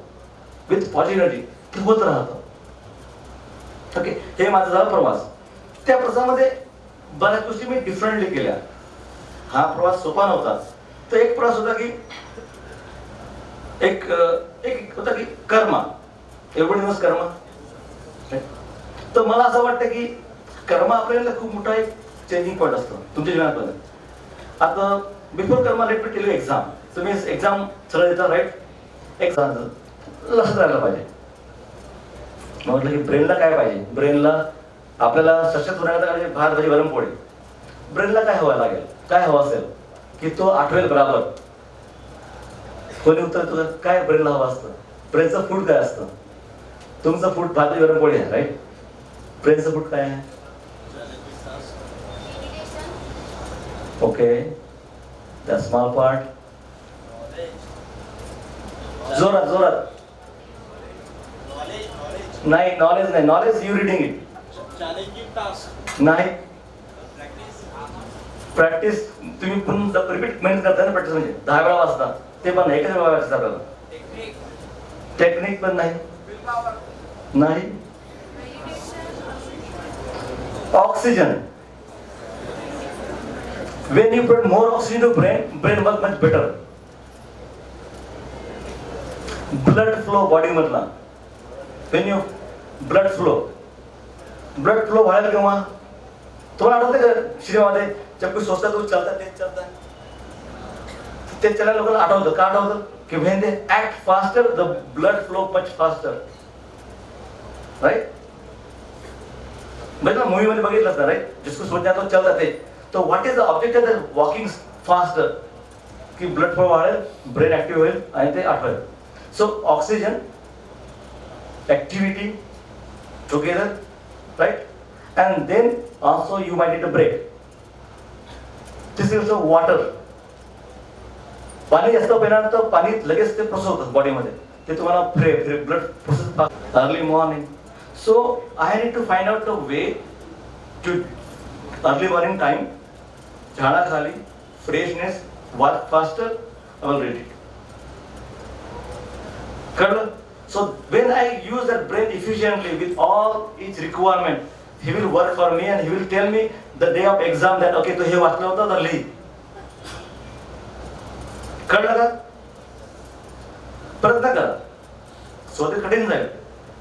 विथ पॉझिटिव्ह एनर्जी ते होत राहतं. ओके, हे माझा झाला प्रवास. त्या प्रवासामध्ये बऱ्याच गोष्टी मी डिफरंटली केल्या. हा प्रवास सोपा नव्हता. तर एक प्रवास होता की एक होता की कर्मा, एवढं दिवस कर्मा. तर मला असं वाटतं की कर्मा आपल्याला खूप मोठा एक चेंजिंग पॉईंट असतो तुमच्या जीवनामध्ये. आता before Karma let me tell you exam. तुम्ही एक्झाम सरळ देता, राईट. एक्झाम लक्षात राहायला पाहिजे. म्हटलं की ब्रेनला काय पाहिजे. ब्रेनला आपल्याला सशक्त होण्याकरता भात भाजी गरम पोळी. ब्रेनला काय हवं लागेल, काय हवं असेल की तो आठवेल बराबर. कोणी उत्तर तुझं काय ब्रेनला हवं असतं. ब्रेनचं फूड काय असतं. तुमचं फूड भात भाजी गरम पोळी आहे, राईट. ब्रेन सपोर्ट काय आहे? Okay, the small part. जोरात जोरात. नाही, नॉलेज नाही. Knowledge you reading it. नाही, प्रॅक्टिस तुम्ही पण रिपीट मेन करता ना. प्रॅक्टिस म्हणजे 10 वेळा वाचता, ते पण नाही. एकच वेळा वाचता आपल्याला. टेक्निक पण नाही. नाही. Oxygen. when you put more oxygen to brain work much better. blood flow body मधला, when you blood flow वाढेल केव्हा? तुम्हाला आठवते का शरीरामध्ये जब कोई सोचता तो चलता तेज चलता है. ते चला लोकांना आठवतं. का आठवतं? की when they act faster the blood flow much faster, right? बघा मूवी मध्ये बघितलं असतं, राईट? जिसको सोचना तो चलता तेज. तो what is the object of walking faster? की ब्लड फ्लो वाढेल, ब्रेन ऍक्टिव्ह होईल आणि ते आठवेल. So oxygen, activity together, right? And then also you might need a break. This is water. पाणी जास्त पिणार तर पाणी लगेच ते प्रोसेस होतं बॉडीमध्ये. ते तुम्हाला blood process early morning. So I need to find out the way to early morning time, झाडाखाली, freshness, work faster, I will read it. कळलं? So when I use that brain efficiently with all its requirement, he will work for me and he will tell me the day of exam that okay, तो हे वाचलं होतं तर लिही. कळलं का? प्रयत्न करा. स्वतः कठीण जाईल.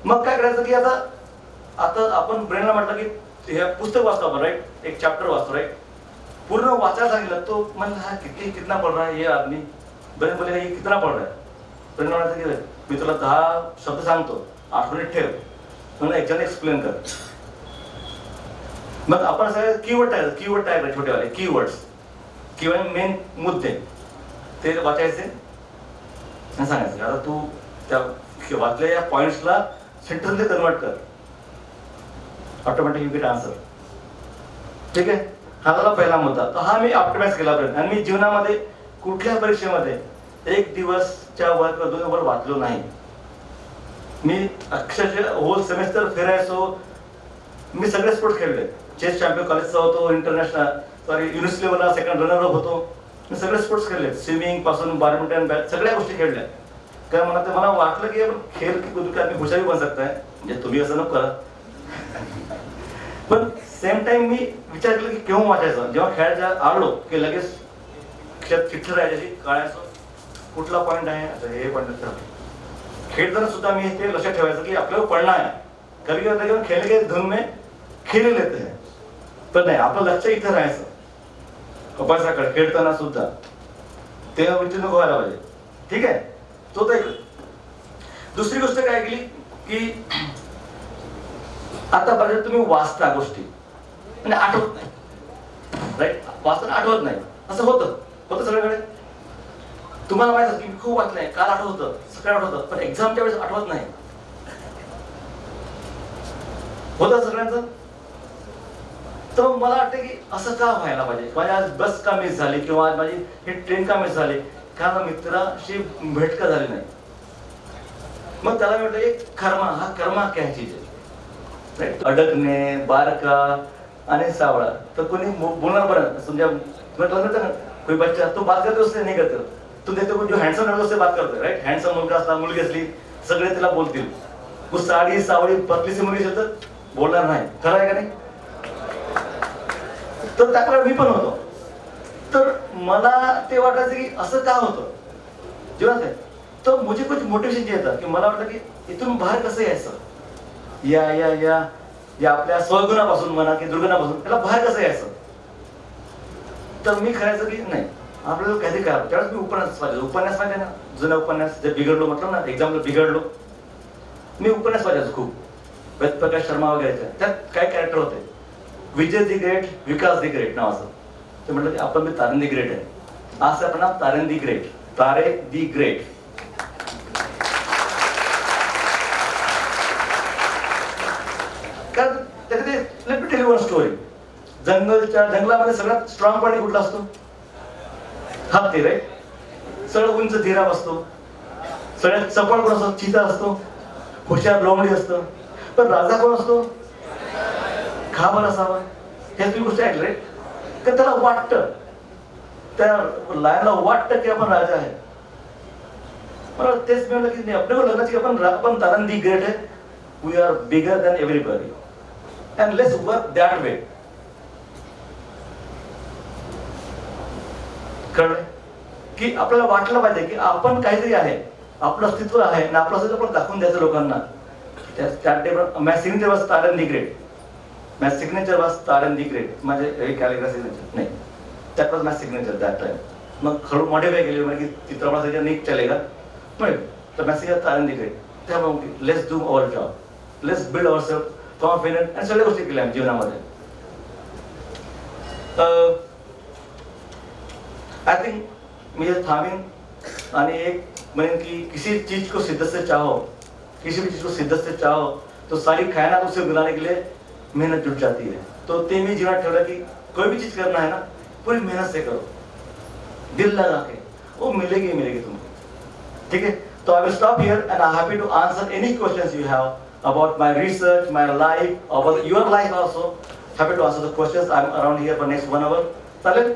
मग काय करायचं की आता आपण ब्रेनला म्हटलं की हे पुस्तक वाचतो आपण, राईट? एक चॅप्टर वाचतो, राईट? पूर्ण वाचायला सांगितलं तो म्हणजे हा कितना पढ़ रहा है ये आदमी. ब्रेन बोले ये कितना पढ़ रहा है. ब्रेन म्हणायचं की मी तुला 10 शब्द सांगतो, आठवणीत ठेव, म्हणून एकजण एक्सप्लेन कर. मग आपण सगळे कीवर्ड टाकायचे, छोटेवाले कीवर्ड्स किंवा मेन मुद्दे ते वाचायचे आणि सांगायचे. आता तू त्या वाचलेल्या पॉइंट्सला सेंटेन्समध्ये कन्वर्ट कर. Automatic you get answer. ठीक आहे? हा झाला पहिला मुद्दा. तर हा मी ऑप्टिमाइज केला पाहिजे. आणि मी जीवनामध्ये कुठल्या परीक्षेमध्ये एक दिवसच्या वर 2 वर वाचलो नाही. मी अक्षरशः होल सेमेस्टर फिरायचो. मी सगळे स्पोर्ट्स खेळले. चेस चॅम्पियन कॉलेजचा होतो, इंटरनॅशनल युनिव्हर्सिटी लेवलला सेकंड रनर अप होतो. मी सगळे स्पोर्ट्स खेळले. स्विमिंग पासून बॅडमिंटन, सगळ्या गोष्टी खेळल्या. कारण मला वाटलं की आपण खेळ की कुठे आदमी हुशारी बन सकता है. म्हणजे तुम्ही असं नको करा. पण सेम टाइम मी विचार केला की केव्हा वाचायचं. जेव्हा खेळायला आलो की लगेच चिठ्ठी राहायची, काढायचो कुठला पॉईंट आहे, आता हे पॉईंट. खेळताना सुद्धा मी ते लक्षात ठेवायचं की आपल्याला पडणं आहे. कभी कभी होता है खेलने के धुन में खेल लेते हैं, पण नाही, आपलं लक्ष इथं राहायचं. अभ्यासाकडे खेळताना सुद्धा ते विचार नको व्हायला पाहिजे. ठीक आहे? तो तर दुसरी गोष्ट काय केली की आता बघा तुम्ही वाचता गोष्टी आणि आठवत नाही, राईट? वाचताना आठवत नाही. असं होतं सगळ्याकडे. तुम्हाला माहित असतं की मी खूप वाचलंय, काल आठवतं, सकाळी आठवतं, पण एक्झामच्या वेळेस आठवत नाही. होतं सगळ्यांचं. तर मला वाटतं की असं का व्हायला पाहिजे. माझी आज बस का मिस झाली किंवा आज माझी ही ट्रेन का मिस झाली, कारण मित्राशी भेट का झाली नाही. मग त्याला म्हटलं एक कर्मा क्या चीज आहे, राईट? अडकणे, बारका आणि सावळा. तर कोणी बोलणार बरं. समजा तुम्हाला कोई बच्चा तो बात करते उससे नहीं करते. तुम देखते हो जो हँडसम लड़का उससे बात करते, राईट? हँडसम मुलगा असला, मुलगी असली, सगळे तिला बोलतील. साडी सावळी पतलीची मुलगी असेल तर बोलणार नाही. खरं आहे का नाही? तर त्याकडे मी पण होतो. तर मला ते वाटायचं की असं का होतं जेव्हा काय. तर मुझे कुछ मोटिवेशन जे येतं की मला वाटतं की इथून बाहेर कसं यायचं. या आपल्या स्वगुणापासून म्हणा की दुर्गुणापासून त्याला बाहेर कसं यायचं. तर मी करायचं की नाही, आपल्याला काहीतरी करावं. त्यावेळेस मी उपन्यास माहिती आहे ना, जुना उपन्यास. जे बिघडलो म्हटलं ना, एक्झामला बिघडलो, मी उपन्यास वाचायचो खूप. वेदप्रकाश शर्मा वगैरे. त्यात काय कॅरेक्टर होते, विजय the great, Vikas the great नावाचं. ते म्हटलं की आपण मी तारेन दी ग्रेट आहे. आज आपण नाव तारेन दी ग्रेट, तारे दी ग्रेट. कारण वन स्टोरी. जंगलामध्ये सगळ्यात स्ट्रॉंग प्राणी कुठला असतो? हत्ती, राईट. सगळं उंच जिराफ असतो. सगळ्यात चपळ कोण असतो? चिता असतो. हुशार लोमडी असतं. पण राजा कोण असतो? का बरं असावा? ह्या तुम्ही गोष्टी ऐकल्या, का त्याला वाटतं, त्या लायनला वाटतं की आपण राजा आहे. मला तेच मिळालं की नाही, आपल्या लग्नाची आपण तारंदी ग्रेट आहे. We are bigger than everybody and let's work that way. कळलं की आपल्याला वाटलं पाहिजे की आपण काहीतरी आहे, आपलं अस्तित्व आहे आणि आपलं अस्तित्व आपण दाखवून द्यायचं लोकांना. त्या टेबल मॅ सिग्नेचर वॉज तारंदी ग्रेट. My signature was तारंदी ग्रेट. माझे कॅलिग्राफी सिग्नेचर नाही, that was my signature that time. मग हळू मॉडिफाय केली म्हणजे की चित्रपटाचा नीट चलेगा तर मॅसेज तारंदी ग्रेट. त्यामुळे let's do our job, let's build our self confident आणि सगळ्या गोष्टी केल्या जीवनामध्ये. आय थिंक मी थांबीन आणि एक म्हणेन की किसी चीज को सिद्ध से चाहो, किसी भी चीज को सिद्ध से चाहो तो सारी कायनात उसे बुलाने के लिए मेहनत जुट जाती है. तो ते मी जीवनात ठेवलं की कोई भी चीज करना है ना, पूरी मेहनत से करो, दिल लगा के, वो मिलेगी तुमको. ठीक है. तो I will stop here and I happy to answer any questions you have about my research, my life, about your life also. Happy to answer the questions. I am around here for next 1 hour. चालेल?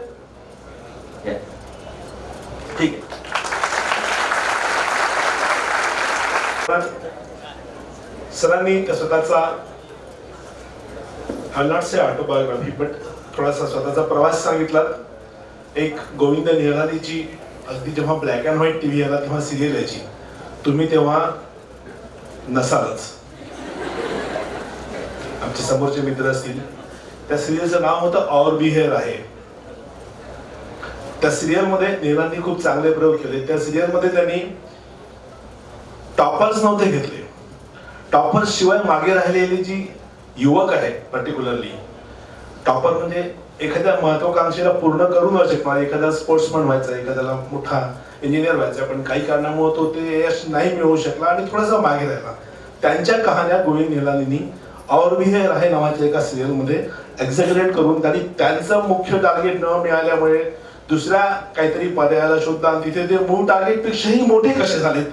ठीक आहे. सरांनी स्वतःचा I not say autobiography but थोडासा स्वतःचा प्रवास सांगितला. एक गोविंद निहलानीची अगदी जेव्हा ब्लॅक अँड व्हाईट टीव्ही आला तेव्हा सिरियल यायची, तुम्ही तेव्हा नसालच. आमचे समोरचे मित्र असतील, त्या सिरियलचं नाव होतं और भी है राहे. त्या सिरियलमध्ये निहलानी खूप चांगले प्रयोग केले. त्या सिरियलमध्ये त्यांनी टॉपर्स नव्हते घेतले. टॉपर्स शिवाय मागे राहिलेली जी युवक आहे, पर्टिक्युलरली टॉपर म्हणजे एखाद्या महत्वाकांक्षेला पूर्ण करू न शकणार, एखादा स्पोर्ट्समन व्हायचा, एखाद्याला मोठा इंजिनियर व्हायचा, पण काही कारणामुळे तो ते यश नाही मिळवू शकला आणि थोडासा मागे राहिला. त्यांच्या कहाण्या गोविंद निहलानींनी और भी है राहे नावाच्या एका सिरियलमध्ये एक्झॅगरेट करून त्यांनी त्यांचं मुख्य टार्गेट न मिळाल्यामुळे दुसऱ्या काहीतरी पर्यायाला शोधला आणि तिथे ते मूळ टार्गेट पेक्षाही मोठे कसे झालेत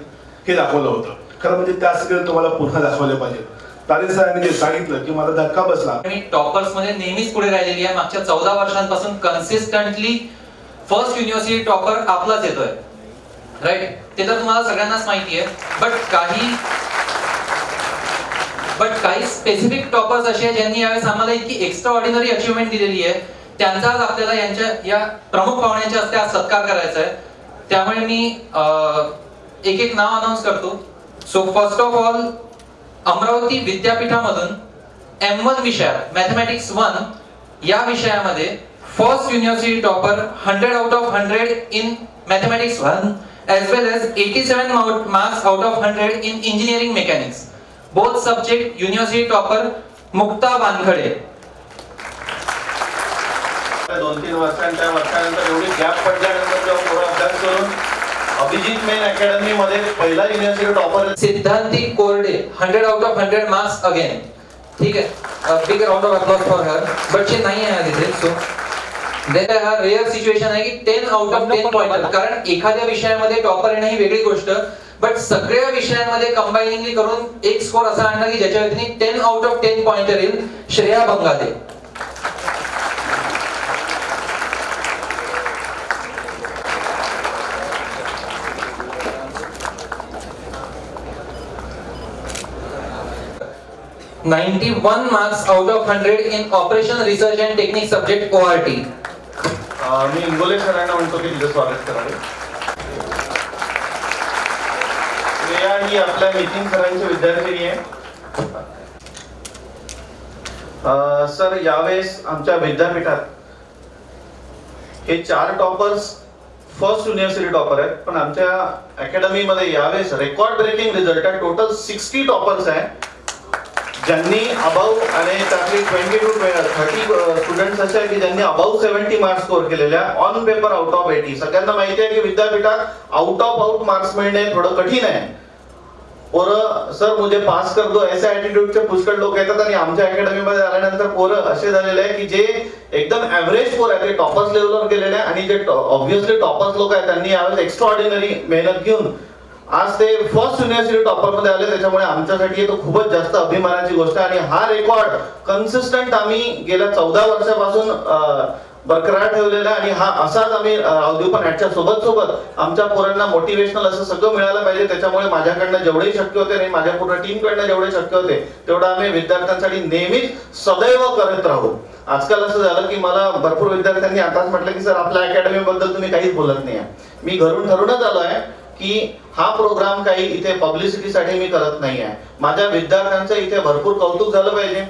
हे दाखवलं होतं. खरं म्हणजे त्या सिरियल तुम्हाला पुन्हा दाखवले पाहिजे. तारे सरांनी जे सांगितलं की मला धक्का बसला. मी टॉपर्स मध्ये नेहमीच पुढे राहिलेली आहे. मागच्या 14 वर्षांपासून कन्सिस्टंटली फर्स्ट युनिव्हर्सिटी टॉपर आपलाच येतोय, राईट. ते तर तुम्हाला सगळ्यांनाच माहिती आहे. बट काही स्पेसिफिक टॉपर्स असे आहेत ज्यांनी यावेळेस आम्हाला इतकी एक्स्ट्रा ऑर्डिनरी अचिव्हमेंट दिलेली आहे, त्यांचा आज आपल्याला यांच्या या प्रमुख पाहुण्यांच्या हस्ते आज सत्कार करायचा आहे. त्यामुळे मी एक एक नाव अनाउन्स करतो. So first of all, Amravati विद्यापीठामधून M1 विषयात मॅथमॅटिक्स 1 या विषयामध्ये first university topper 100 out of 100 in mathematics 1 as well as 87 marks out of 100 in engineering mechanics. Both subject university topper Mukta Wankhede. 2-3 वर्षांच्या वर्षानंतर एवढी गॅप पडल्यानंतर जेव्हा पुढे अभ्यास करून अभिजित मेन अकॅडमी मध्ये पहिला युनिव्हर्सिटी टॉपर सिद्धांती कोरडे 100 out of 100 मार्क्स अगेन. ठीक आहे, big round of applause for her. But she नाही आहे तिथे. सो देन हा रेअर सिच्युएशन आहे की 10 out of 10 पॉइंट. कारण एखाद्या विषयामध्ये टॉपर येणं ही वेगळी गोष्ट, बट सगळ्या विषयांमध्ये कंबाइनिंगली करून एक स्कोर असा आणला की ज्याच्या व्यतिरिक्त 10 out of 10 पॉइंट येईल. Shreya Bangale. $91 marks out of 100 in Operation Research and Technique subject ORT. मी इंगोले सरांना म्हणतो की तिथे स्वागत करावे. श्रेया ही आपल्या नितीन सरांची विद्यार्थिनी आहे. सर, यावेळेस आमच्या विद्यापीठात हे 4 टॉपर्स फर्स्ट युनिव्हर्सिटी टॉपर आहेत, पण आमच्या अकॅडमी मध्ये यावेळेस रेकॉर्ड ब्रेकिंग रिझल्ट आहे. टोटल 60 टॉपर्स आहेत ज्यांनी अबाव, आणि त्यातली 20 to 30 स्टुडंट्स असे आहेत की ज्यांनी अबाव 70 मार्क्स स्कोर केलेले आहे ऑन पेपर आउट ऑफ 80. सगळ्यांना माहिती आहे की विद्यापीठात आउट ऑफ आउट मार्क्स मिळणे थोडं कठीण आहे. पोरं सर मुझे पास कर दो ऐसे ऍटिट्यूडचे पुष्कळ लोक येतात आणि आमच्या अकॅडमी मध्ये आल्यानंतर पोरं असे झालेले आहे की जे एकदम ऍव्हरेज पोर आहे ते टॉपर्स लेवलवर गेलेले आहे आणि जे ऑब्व्हियसली टॉपर्स लोक आहेत त्यांनी यावेळेस एक्स्ट्रा ऑर्डिनरी मेहनत घेऊन आज ते फर्स्ट युनिव्हर्सिटी टॉपर मध्ये आले. त्याच्यामुळे आमच्यासाठी तो खूपच जास्त अभिमानाची गोष्ट आहे आणि हा रेकॉर्ड कन्सिस्टंट आम्ही गेल्या 14 वर्षापासून बरकरार ठेवलेला आहे आणि हा असाच आम्ही अवधूपन ऍटच्या सोबत आमच्या पोरांना मोटिवेशनल असं सगळं मिळालं पाहिजे. त्याच्यामुळे माझ्याकडनं जेवढे शक्य होते आणि माझ्या पूर्ण टीम कडनं जेवढे शक्य होते तेवढं आम्ही विद्यार्थ्यांसाठी नेहमीच सदैव करत राहू. आजकाल असं झालं की मला भरपूर विद्यार्थ्यांनी आताच म्हटलं की सर आपल्या अकॅडमी बद्दल तुम्ही काहीच बोलत नाही. मी घरून ठरूनच आलो आहे की हा प्रोग्राम काही इथे पब्लिसिटीसाठी मी करत नाही आहे. माझ्या विद्यार्थ्यांचं इथे भरपूर कौतुक झालं पाहिजे.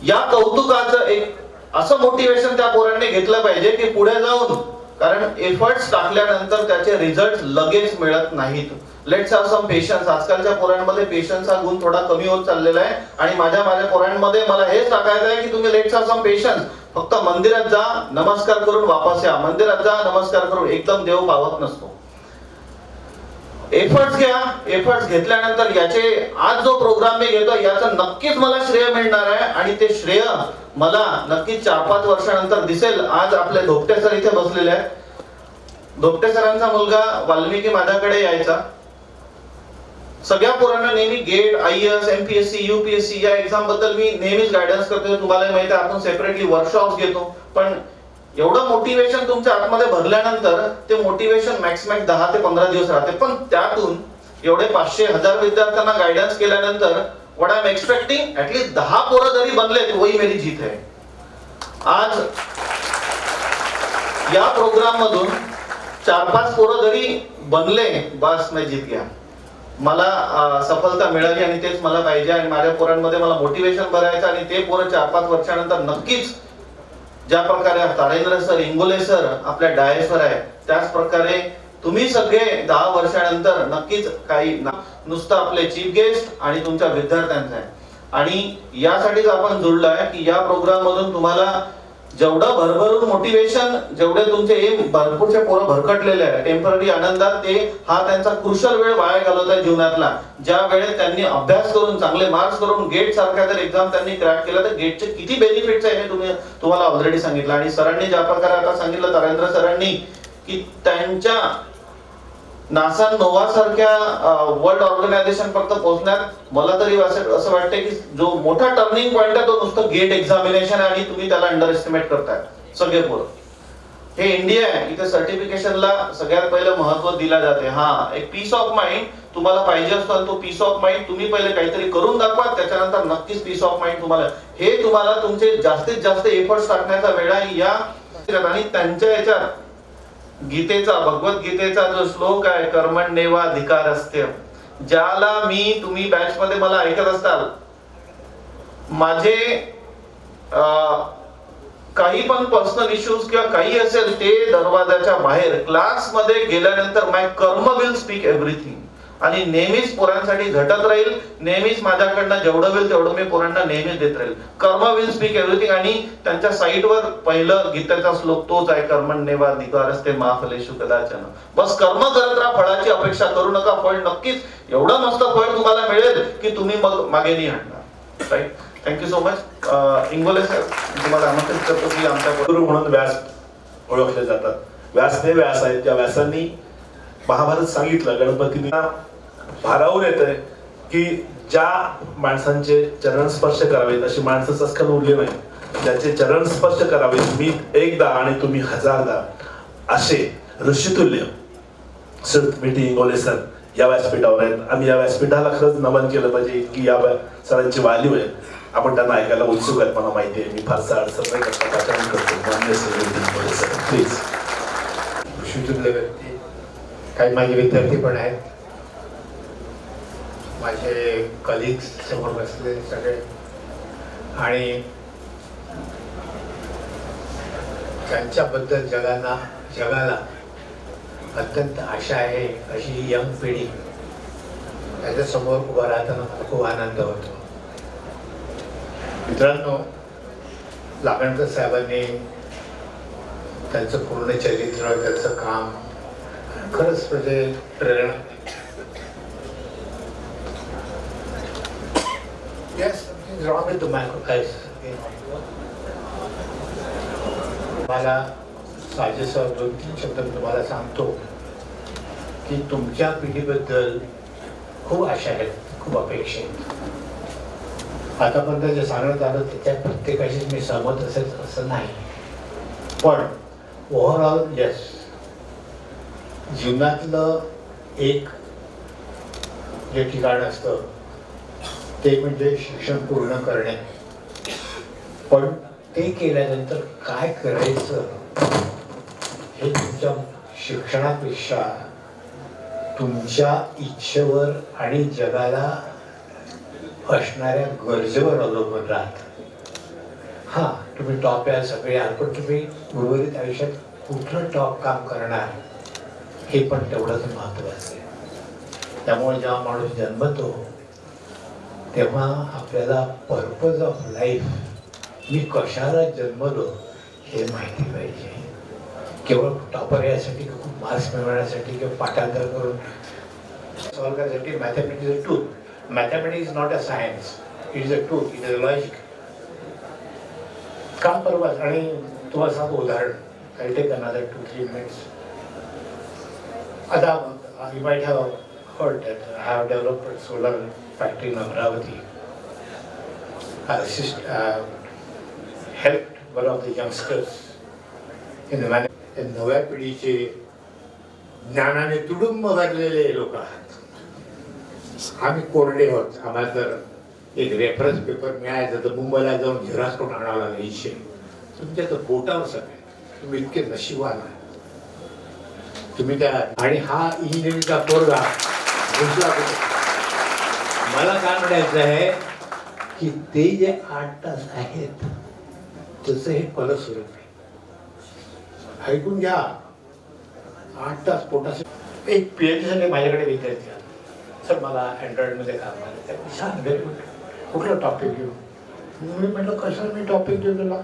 या कौतुकाचं एक असं मोटिवेशन त्या पोरांनी घेतलं पाहिजे की पुढे जाऊन, कारण एफर्ट्स टाकल्यानंतर त्याचे रिझल्ट लगेच मिळत नाहीत. Let's have some patience. आजकालच्या पोरांमध्ये पेशन्स हा गुण थोडा कमी होत चाललेला आहे आणि माझ्या पोरांमध्ये मला हेच टाकायचं आहे की तुम्ही लेट्स हॅव सम पेशन्स. फक्त मंदिरात जा, नमस्कार करून वापस या. मंदिरात जा, नमस्कार करून एकदम देव पावत नसतो. एफर्ट्स घ्या. एफर्ट्स घेतल्यानंतर याचे आज जो प्रोग्राम मी घेतो याचं नक्कीच मला श्रेय मिळणार आहे आणि ते श्रेय मला नक्कीच 4-5 वर्षानंतर दिसेल. आज आपले धोपटे सर इथे बसलेले आहेत. धोपटे सरांचा मुलगा वाल्मिकी माझ्याकडे यायचा. सगळ्या पोरांना नेहमी गेट, IAS, MPSC, UPSC या एक्झाम बद्दल मी नेहमीच गायडन्स करतो. तुम्हाला माहिती आहे आपण सेपरेटली वर्कशॉप्स घेतो. पण एवढं मोटिवेशन तुमच्या आतमध्ये भरल्यानंतर ते मोटिवेशन मॅक्स 10 ते 15 दिवस राहते. पण त्यातून एवढे 500-1000 विद्यार्थ्यांना गायडन्स केल्यानंतर what I am expecting at least 10 पोरं जरी बनले वही मेरी जीत है. आज या प्रोग्राम मधून 4-5 पोरं जरी बनले बस मैं जीत गया. मला सफलता मिळाली आणि तेच मला पाहिजे आणि माझ्या पोरांमध्ये मला मोटिवेशन भरायचं आणि ते पोरं 4-5 वर्षानंतर नक्कीच ज्या प्रकारे तारेंद्र सर, इंगोले सर आपल्या डायसवर आहे त्याच प्रकारे तुम्ही सगळे 10 वर्षानंतर नक्कीच काही नुसतं आपले चीफ गेस्ट आणि तुमच्या विद्यार्थ्यांचं आहे. आणि यासाठीच आपण जुळलो आहे की या प्रोग्राम मधून तुम्हाला जेवढं भरभरून मोटिवेशन, जेवढे तुमचे एम भरपूरचे पोरं भरकटलेले आहे टेम्पररी आनंदात, ते हा त्यांचा क्रुशल वेळ वाया घालवत आहे जीवनातला. ज्या वेळेत त्यांनी अभ्यास करून चांगले मार्क्स करून गेट सारख्या जर एक्झाम त्यांनी क्रॅक केला तर गेटचे किती बेनिफिट्स आहे हे तुम्हाला ऑलरेडी सांगितलं. आणि सरांनी ज्या प्रकारे आता सांगितलं तारेंद्र सरांनी की त्यांच्या नासा नोवा सारख्या वर्ल्ड ऑर्गनायझेशन पर्यंत पोहोचण्यात मला तरी असं वाटतं की जो मोठा टर्निंग पॉइंट आहे तो नुसतं गेट एक्झामिनेशन आहे आणि तुम्ही त्याला अंडर एस्टिमेट करताय सगळे पोरं. हे इंडिया आहे, इथे सर्टिफिकेशनला सगळ्यात पहिलं महत्व दिला जाते. हा एक पीस ऑफ माइंड तुम्हाला पाहिजे असतो, तो पीस ऑफ माइंड तुम्ही पहिले काहीतरी करून दाखवा, त्याच्यानंतर नक्कीच पीस ऑफ माइंड तुम्हाला तुमचे जास्तीत जास्त एफर्ट्स टाकण्याचा वेळ आहे. या आणि त्यांच्या याच्यात गीतेचा, भगवद्गीतेचा जो श्लोक आहे कर्मण्येवाधिकारस्ते, ज्याला तुम्ही बॅच मध्ये मला ऐकत असताल, माझे काही पण पर्सनल इश्यूज किंवा काही असेल ते दरवाजाच्या बाहेर क्लास मध्ये गेल्यानंतर माय कर्म विल स्पीक एव्हरीथिंग. आणि नेहमीच पोरांसाठी झटत राहील. नेहमीच माझ्याकडनं जेवढं होईल तेवढं मी पोरांना नेहमीच देत राहील. कर्म विल स्पीक एव्हरीथिंग. आणि त्यांच्या साईटवर पहिलं गीतेचा श्लोक तोच आहे, कर्मण्येवाधिकारस्ते मा फलेषु कदाचन. बस कर्म करत राहा, फळाची अपेक्षा करू नका. फळ नक्कीच एवढं मस्त फळ तुम्हाला मिळेल की तुम्ही मग मागे नाही हटणार. Right. Thank you so much. Ingole sir तुम्हाला आमंत्रित करतो की आमच्या गुरु म्हणून व्यास ओळखले जातात. व्यास ते व्यास आहेत. त्या व्यासांनी महाभारत सांगितलं. गणपतींना भारावून येतंय की ज्या माणसांचे चरण स्पर्श करावेत अशी माणसं आजकाल उरली नाही. ज्याचे चरण स्पर्श करावेत मी एकदा आणि तुम्ही 1000दा असे ऋषितुल्य मिठी इंगोले सर या व्यासपीठावर आहेत. आम्ही या व्यासपीठाला खरंच नमन केलं पाहिजे की या सरांची व्हॅल्यू आहे. आपण त्यांना ऐकायला उत्सुक आहेत. मला माहिती आहे मी फारसा अडचण नाही करता आचरण करतो. मान्य सर प्लीज. ऋषितुल्य व्यक्ती, काही माझे विद्यार्थी पण आहेत, माझे कलिग्स समोर बसले सगळे, आणि त्यांच्याबद्दल जगाला अत्यंत आशा आहे अशी ही यंग पिढी त्याच्यासमोर उभा राहताना खूप आनंद होतो. मित्रांनो, लाखणकर साहेबांनी त्यांचं पूर्ण चरित्र, त्यांचं काम खरंच म्हणजे प्रेरणा. Yes, something is wrong with the microphone. मला साजेसा 2-3 शब्द मी तुम्हाला सांगतो की तुमच्या पिढीबद्दल खूप आशा आहेत, खूप अपेक्षा आहेत. आतापर्यंत जे सांगण्यात आलं त्याच्या प्रत्येकाशीच मी सहमत असेल असं नाही, पण ओव्हरऑल येस, जीवनातलं एक जे ठिकाण असतं ते म्हणजे शिक्षण पूर्ण करणे. पण ते केल्यानंतर काय करायचं हे तुमच्या शिक्षणापेक्षा तुमच्या इच्छेवर आणि जगाला असणाऱ्या गरजेवर अवलंबून राहतं. हां, तुम्ही टॉप या सगळे आहात, पण तुम्ही उर्वरित आयुष्यात कुठलं टॉप काम करणार हे पण तेवढंच महत्त्वाचं आहे. त्यामुळे जेव्हा माणूस जन्मतो तेव्हा आपल्याला पर्पज ऑफ लाईफ, मी कशाला जन्मलो हे माहिती पाहिजे. केवळ टॉपर यासाठी, खूप मार्क्स मिळवण्यासाठी किंवा पाठांतर करून सॉल्व करण्यासाठी mathematics is a tool. Mathematics is not a science, it is a tool, it is a logic. काल परवा, आणि तुम्हाला सांगू उदाहरण, आय टेक अनदर 2-3 minutes. आता you might have heard that I have developed a solar factory in Amravati. I helped one of the youngsters in the नव्या पिढीचे ज्ञानाने तुडुंब भरलेले लोक आहात. आम्ही कोरडे आहोत. आम्हाला तर एक रेफरन्स पेपर मिळायचा तर मुंबईला जाऊन झेरॉक्स करून आणावं लागायचे. तुमच्या तर बोटावर सगळे, तुम्ही इतके नशिबान आहात. तुम्ही त्या, आणि हा इंजिनिअरिंगचा पोरगा घुसला कुठे. मला काय म्हणायचं आहे की ते जे 8 तास आहेत त्याचं हे फलस्वरूप आहे. ऐकून घ्या, 8 तास पोटाचे. एक PhD माझ्याकडे विद्यार्थी आला, सर मला अँड्रॉइडमध्ये काम करायचं. छान, व्हेरी गुड, कुठलं टॉपिक घेऊ? मी म्हटलं कशाला मी टॉपिक देऊ तुला?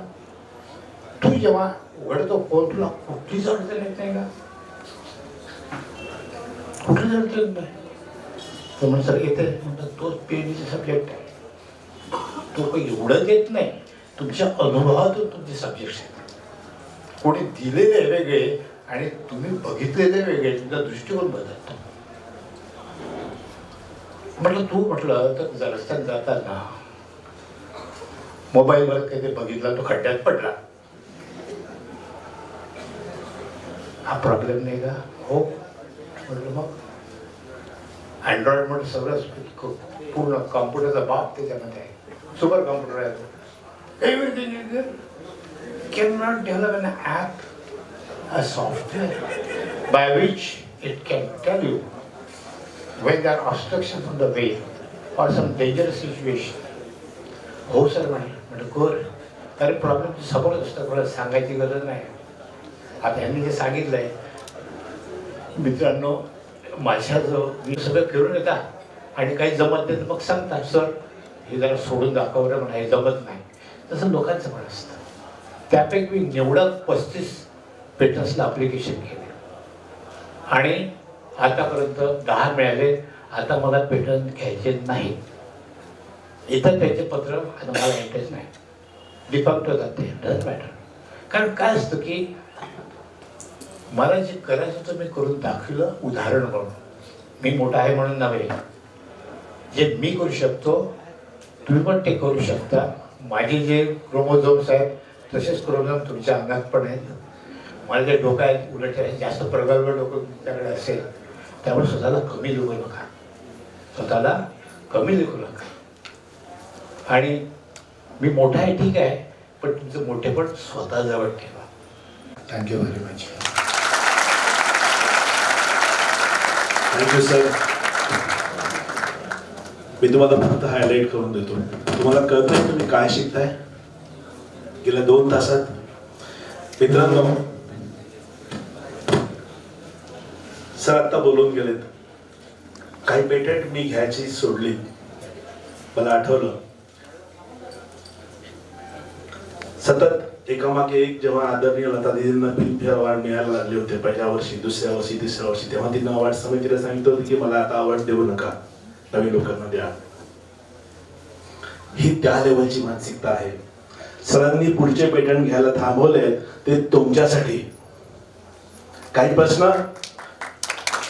तू जेव्हा उघडतो फोन तुला कुठलीच अडचण येत नाही का? कुठलीच अडचण नाही. तो म्हणजे सर येते, म्हणतात तोच PhDचा सब्जेक्ट आहे. तो काही एवढंच येत नाही, तुमच्या अनुभवातून तुमचे सब्जेक्ट्स आहेत. कोणी दिलेले वेगळे आणि तुम्ही बघितलेले वेगळे, तुमचा दृष्टिकोन बदलतो. म्हटलं तू म्हटलं तर रस्त्यात जाताना मोबाईलवर काहीतरी बघितला, तो खड्ड्यात पडला, हा प्रॉब्लेम नाही का? हो म्हटलं मग अँड्रॉइड म्हणून सगळं पूर्ण कॉम्प्युटरचा बाप त्याच्यामध्ये आहे, सुपर कॉम्प्युटर आहे तो. Everything is there. Can not develop an app, a software by which it can tell you when there are obstructions on the way or some dangerous situation. हो सर म्हणे गोर, अरे प्रॉब्लेम समोरच असतं, मला सांगायची गरज नाही. आता यांनी जे सांगितलं आहे, मित्रांनो माझ्या जो मी सगळं फिरून येतात आणि काही जमत नाही तर मग सांगतात सर हे जरा सोडून दाखवलं म्हणा, हे जमत नाही. तसं लोकांचं पण असतं. त्यापैकी मी निवडक 35 पेटन्सला अप्लिकेशन केले आणि आतापर्यंत 10 मिळाले. आता मला पेटंट घ्यायचे नाही. इतर त्याचे पत्र आता मला इंटरेस्ट नाही, डिफॉल्ट होतात ते, डझंट मॅटर. कारण काय असतं की मला जे करायचं होतं मी करून दाखवलं, उदाहरण म्हणून. मी मोठा आहे म्हणून नव्हे, जे मी करू शकतो तुम्ही पण ते करू शकता. माझे जे क्रोमोझोम्स आहेत तसेच क्रोमोझोम तुमच्या अंगात पण आहेत. मला जे डोकं आहेत उलट जास्त प्रगल्भ डोकं तुमच्याकडे असेल, त्यामुळे स्वतःला कमी लिहू नका, स्वतःला कमी लिहू नका. आणि मी मोठा आहे ठीक आहे, पण तुमचं मोठेपण स्वतःजवळ ठेवा. Thank you very much. Thank you sir. मी तुम्हाला फक्त हायलाईट करून देतो. तुम्हाला कळतंय तुम्ही काय शिकताय गेल्या 2 तासात? मित्रांनो, सर आता बोलून गेलेत, काही पेटंट मी घ्यायची सोडली. मला आठवलं सतत एकामागे एक जेव्हा आदरणीय लता दीदींना फिल्मफेअर अवॉर्ड मिळायला लागले होते, पहिल्या वर्षी, दुसऱ्या वर्षी, तिसऱ्या वर्षी, तेव्हा तिनं अवॉर्ड समितीला सांगितलं होतं की मला आता अवॉर्ड देऊ नका, नवीन लोकांना द्या. ही त्या लेवलची मानसिकता आहे. सरांनी पुढचे पेटंट घ्यायला थांबवले ते तुमच्यासाठी. काही प्रश्न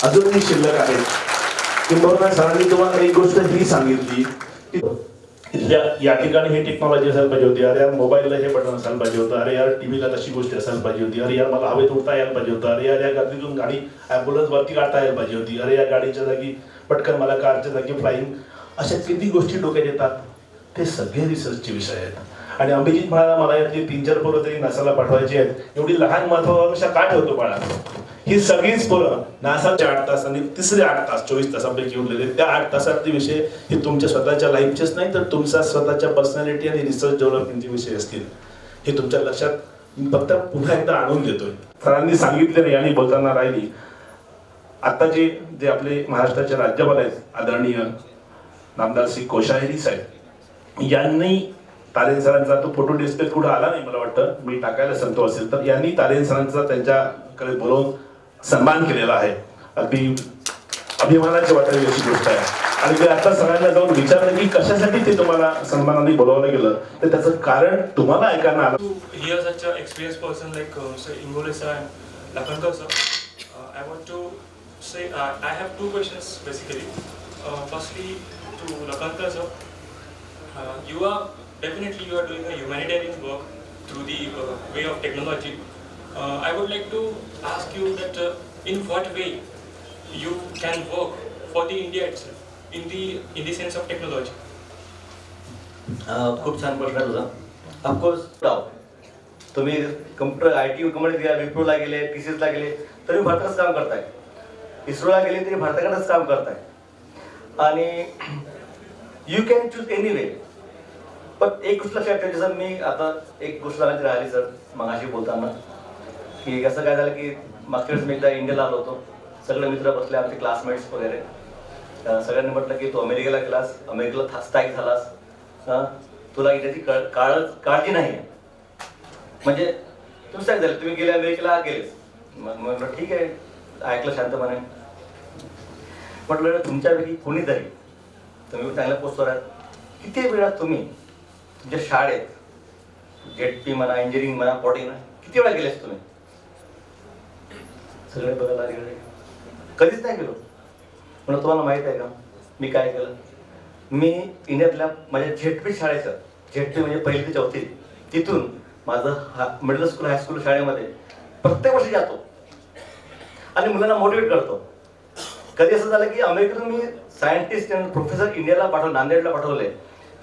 अजूनही शिल्लक आहेत. किंबहुना सरांनी तुम्हाला एक गोष्ट ही सांगितली की या ठिकाणी ही टेक्नॉलॉजी असायला पाहिजे होती. अरे यार मोबाईलला हे बटन असायला पाहिजे होतं. अरे यार टीव्हीला तशी गोष्ट असायला पाहिजे होती. अरे यार मला हवेत उडता यायला पाहिजे होतं. अरे यार या गर्दीतून गाडी ॲम्ब्युलन्स वरती काढता यायला पाहिजे होती. अरे या गाडीच्या जागी पटकन मला कारच्या जागी फ्लाईंग, अशा किती गोष्टी डोक्यात येतात. ते सगळे रिसर्चचे विषय आहेत. आणि अभिजित म्हणाला मला यातली 3-4 पोरं तरी नासाला पाठवायची आहेत. एवढी लहान महत्वाकांक्षा का ठेवतो बाळा? ही सगळीच पोरं नासाचे 8 तास आणि तिसरे 8 तास 24 तासांपैकी उरलेले त्या 8 तासातले विषय हे तुमच्या स्वतःच्या लाईफचेच नाही तर तुमच्या स्वतःच्या पर्सनॅलिटी आणि रिसर्च डेव्हलपमेंटचे विषय असतील. हे तुमच्या लक्षात फक्त पुन्हा एकदा आणून देतोय. सरांनी सांगितले नाही आणि बोलताना राहिली. आता जे आपले महाराष्ट्राचे राज्यपाल आहेत आदरणीय नामदार श्री कोश्यारी साहेब यांनी तारेन सरांचा तो फोटो डिस्प्ले कुठं आला नाही मला वाटतं, मी टाकायला सांगतो असेल तर, यांनी तारेन सरांचा त्यांच्याकडे बोलवून सन्मान केलेला आहे. अगदी अभिमानाची वाटावी अशी गोष्ट आहे. आणि ते आता सगळ्यांना जाऊन विचारलं की कशासाठी ते तुम्हाला सन्मानाने बोलवलं गेलं तर त्याचं कारण तुम्हाला ऐकायला आलं. To hear such an experienced person like Mr. Ingole sir and Lakhankar sir, I want to say I have 2 questions basically. Firstly, to Lakhankar sir, you are doing a humanitarian work through the way of technology. I would like to ask you that in what way you can work for the India itself in the sense of technology. खूप छान प्रश्न आहे तुझा. Of course तुम्ही computer IT कंपनीत गेला, विप्रोला गेले, TCSला गेले तरी भारतातच काम करताय. इस्रोला गेले तरी भारताकडेच काम करताय. आणि you can choose any way. पण एक गोष्ट लक्षात ठेवायची सर, मी आता एक गोष्ट सांगायची राहिली सर मगाशी बोलताना की असं काय झालं की मागच्या वेळेस मी एकदा इंडियाला आलो होतो. सगळे मित्र बसले आमचे क्लासमेट्स वगैरे. सगळ्यांनी म्हटलं की तू अमेरिकेला गेलास, अमेरिकेला स्थायिक झालास, तुला इथे काळजी नाही. म्हणजे तुम्ही काय झालं, तुम्ही गेले अमेरिकेला गेलेस. म्हटलं ठीक आहे, ऐकलं शांतपणे. म्हटलं तुमच्यापैकी कोणीतरी, तुम्ही चांगल्या पोस्टवर आहात, किती वेळा तुम्ही तुमच्या शाळेत जेट पी म्हणा, इंजिनिअरिंग म्हणा, पॉलिटिक्स म्हणा, किती वेळा गेलेस तुम्ही? सगळे बघायला लागले. कधीच नाही गेलो. म्हणून तुम्हाला माहित आहे का मी काय केलं? मी इंडियातल्या माझ्या झेडपी शाळेचं, झेडपी म्हणजे 1ली ते 4थी, तिथून माझं मिडल स्कूल हायस्कूल शाळेमध्ये प्रत्येक वर्षी जातो आणि मुलांना मोटिवेट करतो. कधी असं झालं की अमेरिकेतून मी सायंटिस्ट आणि प्रोफेसर इंडियाला पाठवलं, नांदेडला पाठवले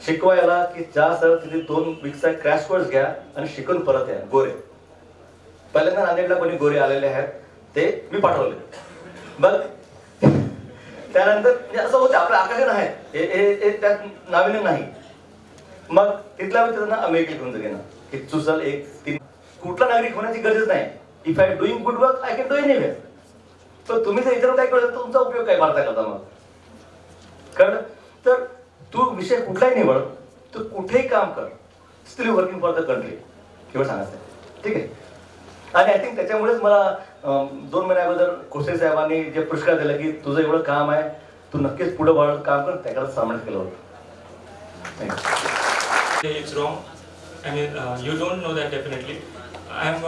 शिकवायला की जा सर तिथे 2 वीकचा क्रॅश कोर्स घ्या आणि शिकून परत या. गोरे पहिल्यांदा नांदेडला कोणी गोरे आलेले आहेत ते मी पाठवले. मग त्यानंतर असं होतं आपल्या आकाशात आहे हे त्यात नाविन्य नाही. मग तिथला मी त्यांना अमेरिकेला घेऊन गेला की चुसल 1-3 कुठला नागरिक होण्याची गरज नाही. If I doing good work I can do anywhere. तर तुम्ही जर इतर काय करत तर तुमचा उपयोग काय भारता करता? मग कारण तर तू विषय कुठलाही निवड, तू कुठेही काम कर, still working for the country, एवढं सांगायचं. ठीक आहे. आणि आय थिंक त्याच्यामुळेच मला 2 महिन्या अगोदर कोसे साहेबांनी जे पुरस्कार दिला की तुझं एवढं काम आहे, तू नक्कीच पुढे वाढत काम कर, त्याकडे सामना केलं होतं. It's wrong. I mean, you don't know that definitely. I am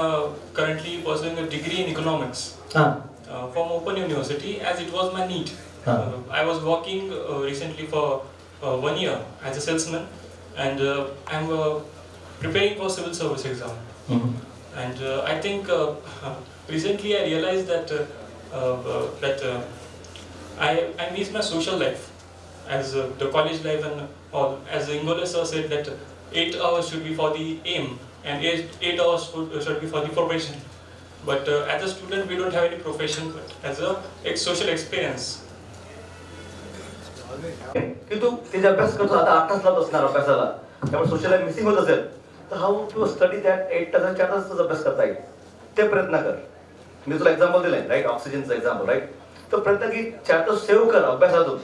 currently pursuing a degree in economics from Open University as it was my need. I was working recently for 1 year as a salesman and I'm preparing for civil service exam. And I think recently I realized that I miss my social life as the college life and all. As Ingole sir said that 8 hours should be for the aim and 8 hours should be for the profession. But as a student we don't have any profession, but as a social experience. की तू त्याचा अभ्यास करतो आता 8 तास लावत असणार अभ्यासाला, त्यामुळे सोशल लाईफ मिसिंग होत असेल तर हाऊ टू स्टडी दॅट 8 तास 4 तास अभ्यास करता येईल ते प्रयत्न कर. मी तुला एक्झाम्पल दिलंय राईट, ऑक्सिजनचं एक्झाम्पल राईट. तर प्रयत्न की 4 तास सेव्ह कर अभ्यासातून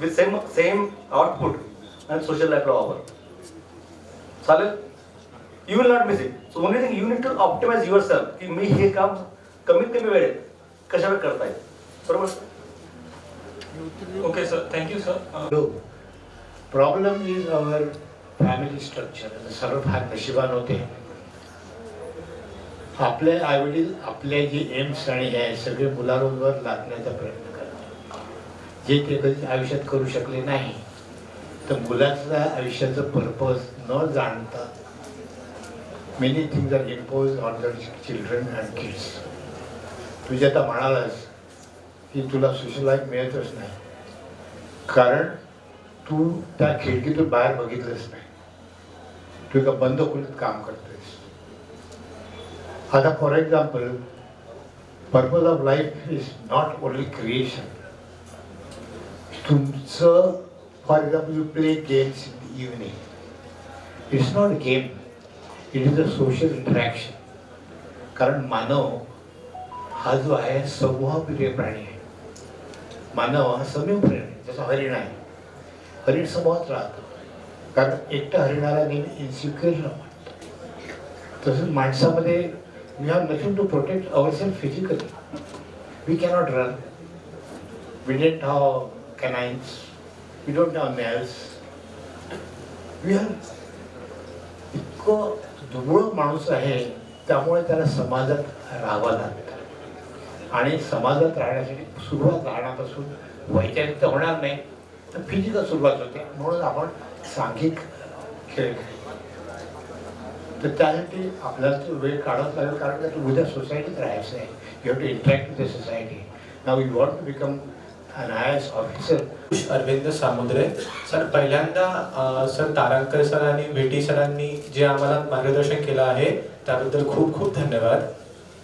विथ सेम आउटपुट आणि सोशल लाईफला वापर. चालेल? You will not miss it. So only thing you need to optimize yourself की मी हे काम कमीत कमी वेळेत कशावर करता येईल. बरोबर? Okay sir, thank you sir. Problem is our family structure. सर्व फार नशिबान होते. आपले आईवडील आपले जे एम्स आणि हे सगळे मुलांवर लादण्याचा प्रयत्न करतात, जे ते कधी आयुष्यात करू शकले नाही. तर मुलाचं आयुष्याचं पर्पज न जाणता many things are impose on the children and kids. तुझ्या आता म्हणालास की तुला सोशल लाईफ मिळतच नाही कारण तू त्या खिडकीतून बाहेर बघितलंच नाही. तू एका बंद खोलीत काम करतोयस. आता for example, purpose of life is not only creation. तुमचं for example you play games in the evening. It's not game, it is a social interaction. कारण मानव हा जो आहे समूहप्रिय प्राणी आहे. मानव हा समूह प्राणी आहे. जसं हरिण आहे, हरिण समूहात राहतो कारण एकट्या हरिणाला नेहमी इन्सिक्युअर वाटतं. तसंच माणसामध्ये we have nothing to protect our self physically. We cannot run, we don't have canines, we don't have nails. We have इतकं दुबळं माणूस आहे, त्यामुळे त्याला समाजात राहावं लागतं. आणि समाजात राहण्यासाठी सुरुवात लहानापासून वैचारिक तर होणार नाही, तर फिजिकल सुरुवात होते. म्हणून आपण सांघिक खेळ खेळतो. तर त्यासाठी आपल्याला तो वेळ काढावा लागेल कारण तू उद्या सोसायटीत राहायचं आहे. You have to interact with the society. Now you want to become an IAS officer. Arvind Samudre sir, पहिल्यांदा सर तारंकर सर आणि भेटी सरांनी जे आम्हाला मार्गदर्शन केलं आहे त्याबद्दल खूप खूप धन्यवाद.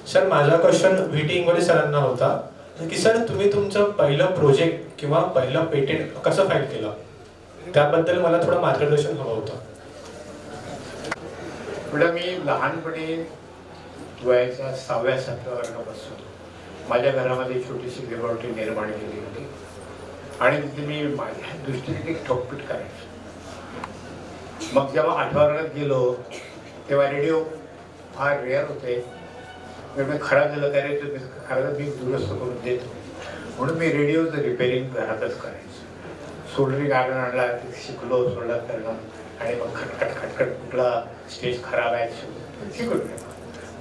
सर, माझा क्वेश्चन VT इंगोले सरांना होता की सर, तुम्ही तुमचं पहिलं प्रोजेक्ट किंवा पहिलं पेटेंट कसं फाईल केलं त्याबद्दल मला थोडं मार्गदर्शन हवं होतं. पुढे मी लहानपणी वयाच्या 6व्या-7व्या वर्गापासून माझ्या घरामध्ये छोटीशी लॅबॉरेटरी निर्माण केली होती आणि तिथे मी माझ्या दृष्टीने एक ठोकपीट करायचो. मग जेव्हा 8व्या वर्गात गेलो तेव्हा रेडिओ फार रेअर होते. मी खराब झालं करायचं, मी खराब मी दुरुस्त करून देतो म्हणून मी रेडिओचं रिपेअरिंग घरातच करायचं. सोल्डरिंग आयरन आणला, शिकलो सोल्डर करणं आणि मग खटखट कुठला स्टेज खराब आहे शिकून.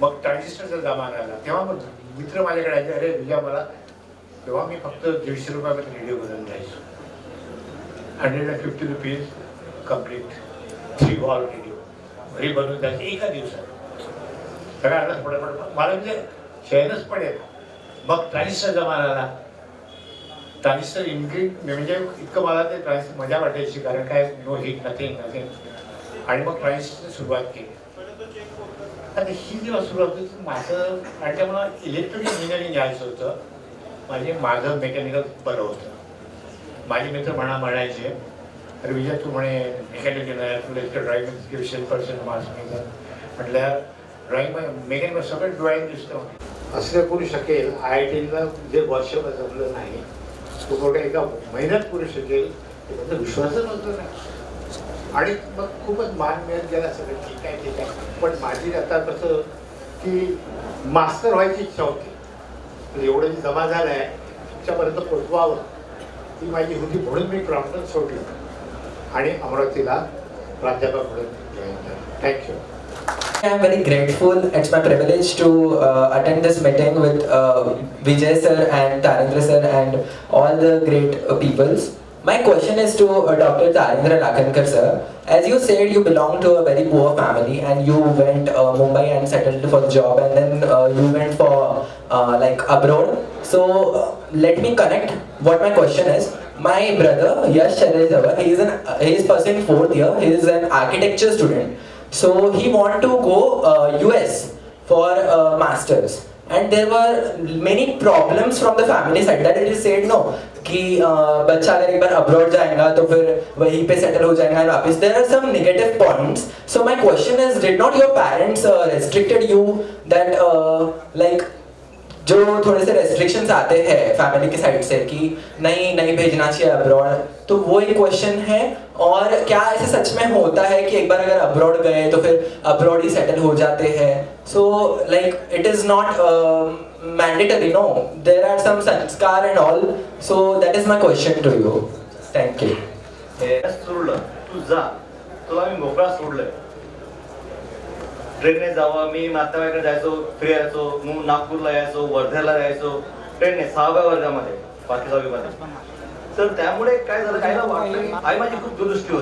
मग ट्रान्झिस्टरचा जमाना आला तेव्हा मग मित्र माझ्याकडे यायचे, अरे तुझ्या मला. तेव्हा मी फक्त 150 रुपयामध्ये रेडिओ बनवून द्यायचो. 150 रुपीज कम्प्लीट 3 वॉल रेडिओ घरी बनवून द्यायचं एका दिवसात. सगळ्यांना पडपड मला म्हणजे शेअरच पडेल. मग ट्रान्झिस्टर जमाना आला. ट्रान्झिस्टर म्हणजे इतकं मला ते ट्रान्झिस्टर मजा वाटायची कारण काय नो हीट नथिंग. आणि मग ट्रान्झिस्टरची सुरुवात केली. आता ही जेव्हा सुरुवात होती माझं आणि त्या मला इलेक्ट्रॉनिक इंजिनिअरिंग घ्यायचं होतं. माझं मेकॅनिकल बरं होतं. माझे मित्र म्हणायचे, अरे विजय तू म्हणे मेकॅनिकल आहे, तुला इतकं ड्रॉइंग 100% मार्क्स मिळतात. म्हटलं ड्रॉइंग मेकॅनिकल सगळं ड्रॉइंग दिसतं. असं करू शकेल IITला जे वर्षभर जमलं नाही तो मोठ्या एका महिन्यात करू शकेल त्याचा विश्वासच नव्हतं नाही. आणि मग खूपच मान मिळत गेला सगळं ठीक आहे. पण माझी आता कसं की मास्टर व्हायची इच्छा होती. एवढं जे जमा झालं आहे तुमच्यापर्यंत पोचवावं ती माझी होती. म्हणून मी क्रॉम्प्टन सोडलं आणि अमरावतीला प्राध्यापक म्हणून जॉईन झालं. Thank you. I am very grateful. It's my privilege to attend this meeting with Vijay sir and Tarendra sir and all the great peoples. My question is to Dr. Tarendra Lakhankar sir. As you said, you belong to a very poor family and you went Mumbai and settled for the job and then you went for like abroad. So let me connect what my question is. My brother Yash Charejawa, he is pursuing 4th year. He is an architecture student. So he want to go US for masters and there were many problems from the family side that it is said no कि बच्चा अगर एक बार abroad जाएगा तो फिर वहीं पे settle हो जाएगा और वापस. There are some negative points. So my question is, did not your parents restricted you that like जो थोड़े से रेस्ट्रिक्शंस आते हैं फैमिली की साइड से कि नहीं भेजना चाहिए अब्रॉड, तो वो एक क्वेश्चन है. और क्या ऐसे सच में होता है कि एक बार अगर अब्रॉड गए तो फिर अब्रॉड ही सेटल हो जाते हैं? So like it is not mandatory, no, there are some संस्कार and all. So that is my question to you. Thank you. हे सोडलं, तू जा, तुला मी मोकळा सोडलंय. ट्रेनने जावं, मी नातेवाईकडे जायचो, फिरायचो, मग नागपूरला यायचो, वर्ध्याला यायचो ट्रेनने 6व्या वर्गामध्ये, 5वी 6वी मध्ये. तर त्यामुळे काय झालं, काहीला वाटलं की आई माझी खूप दुरुस्ती होती.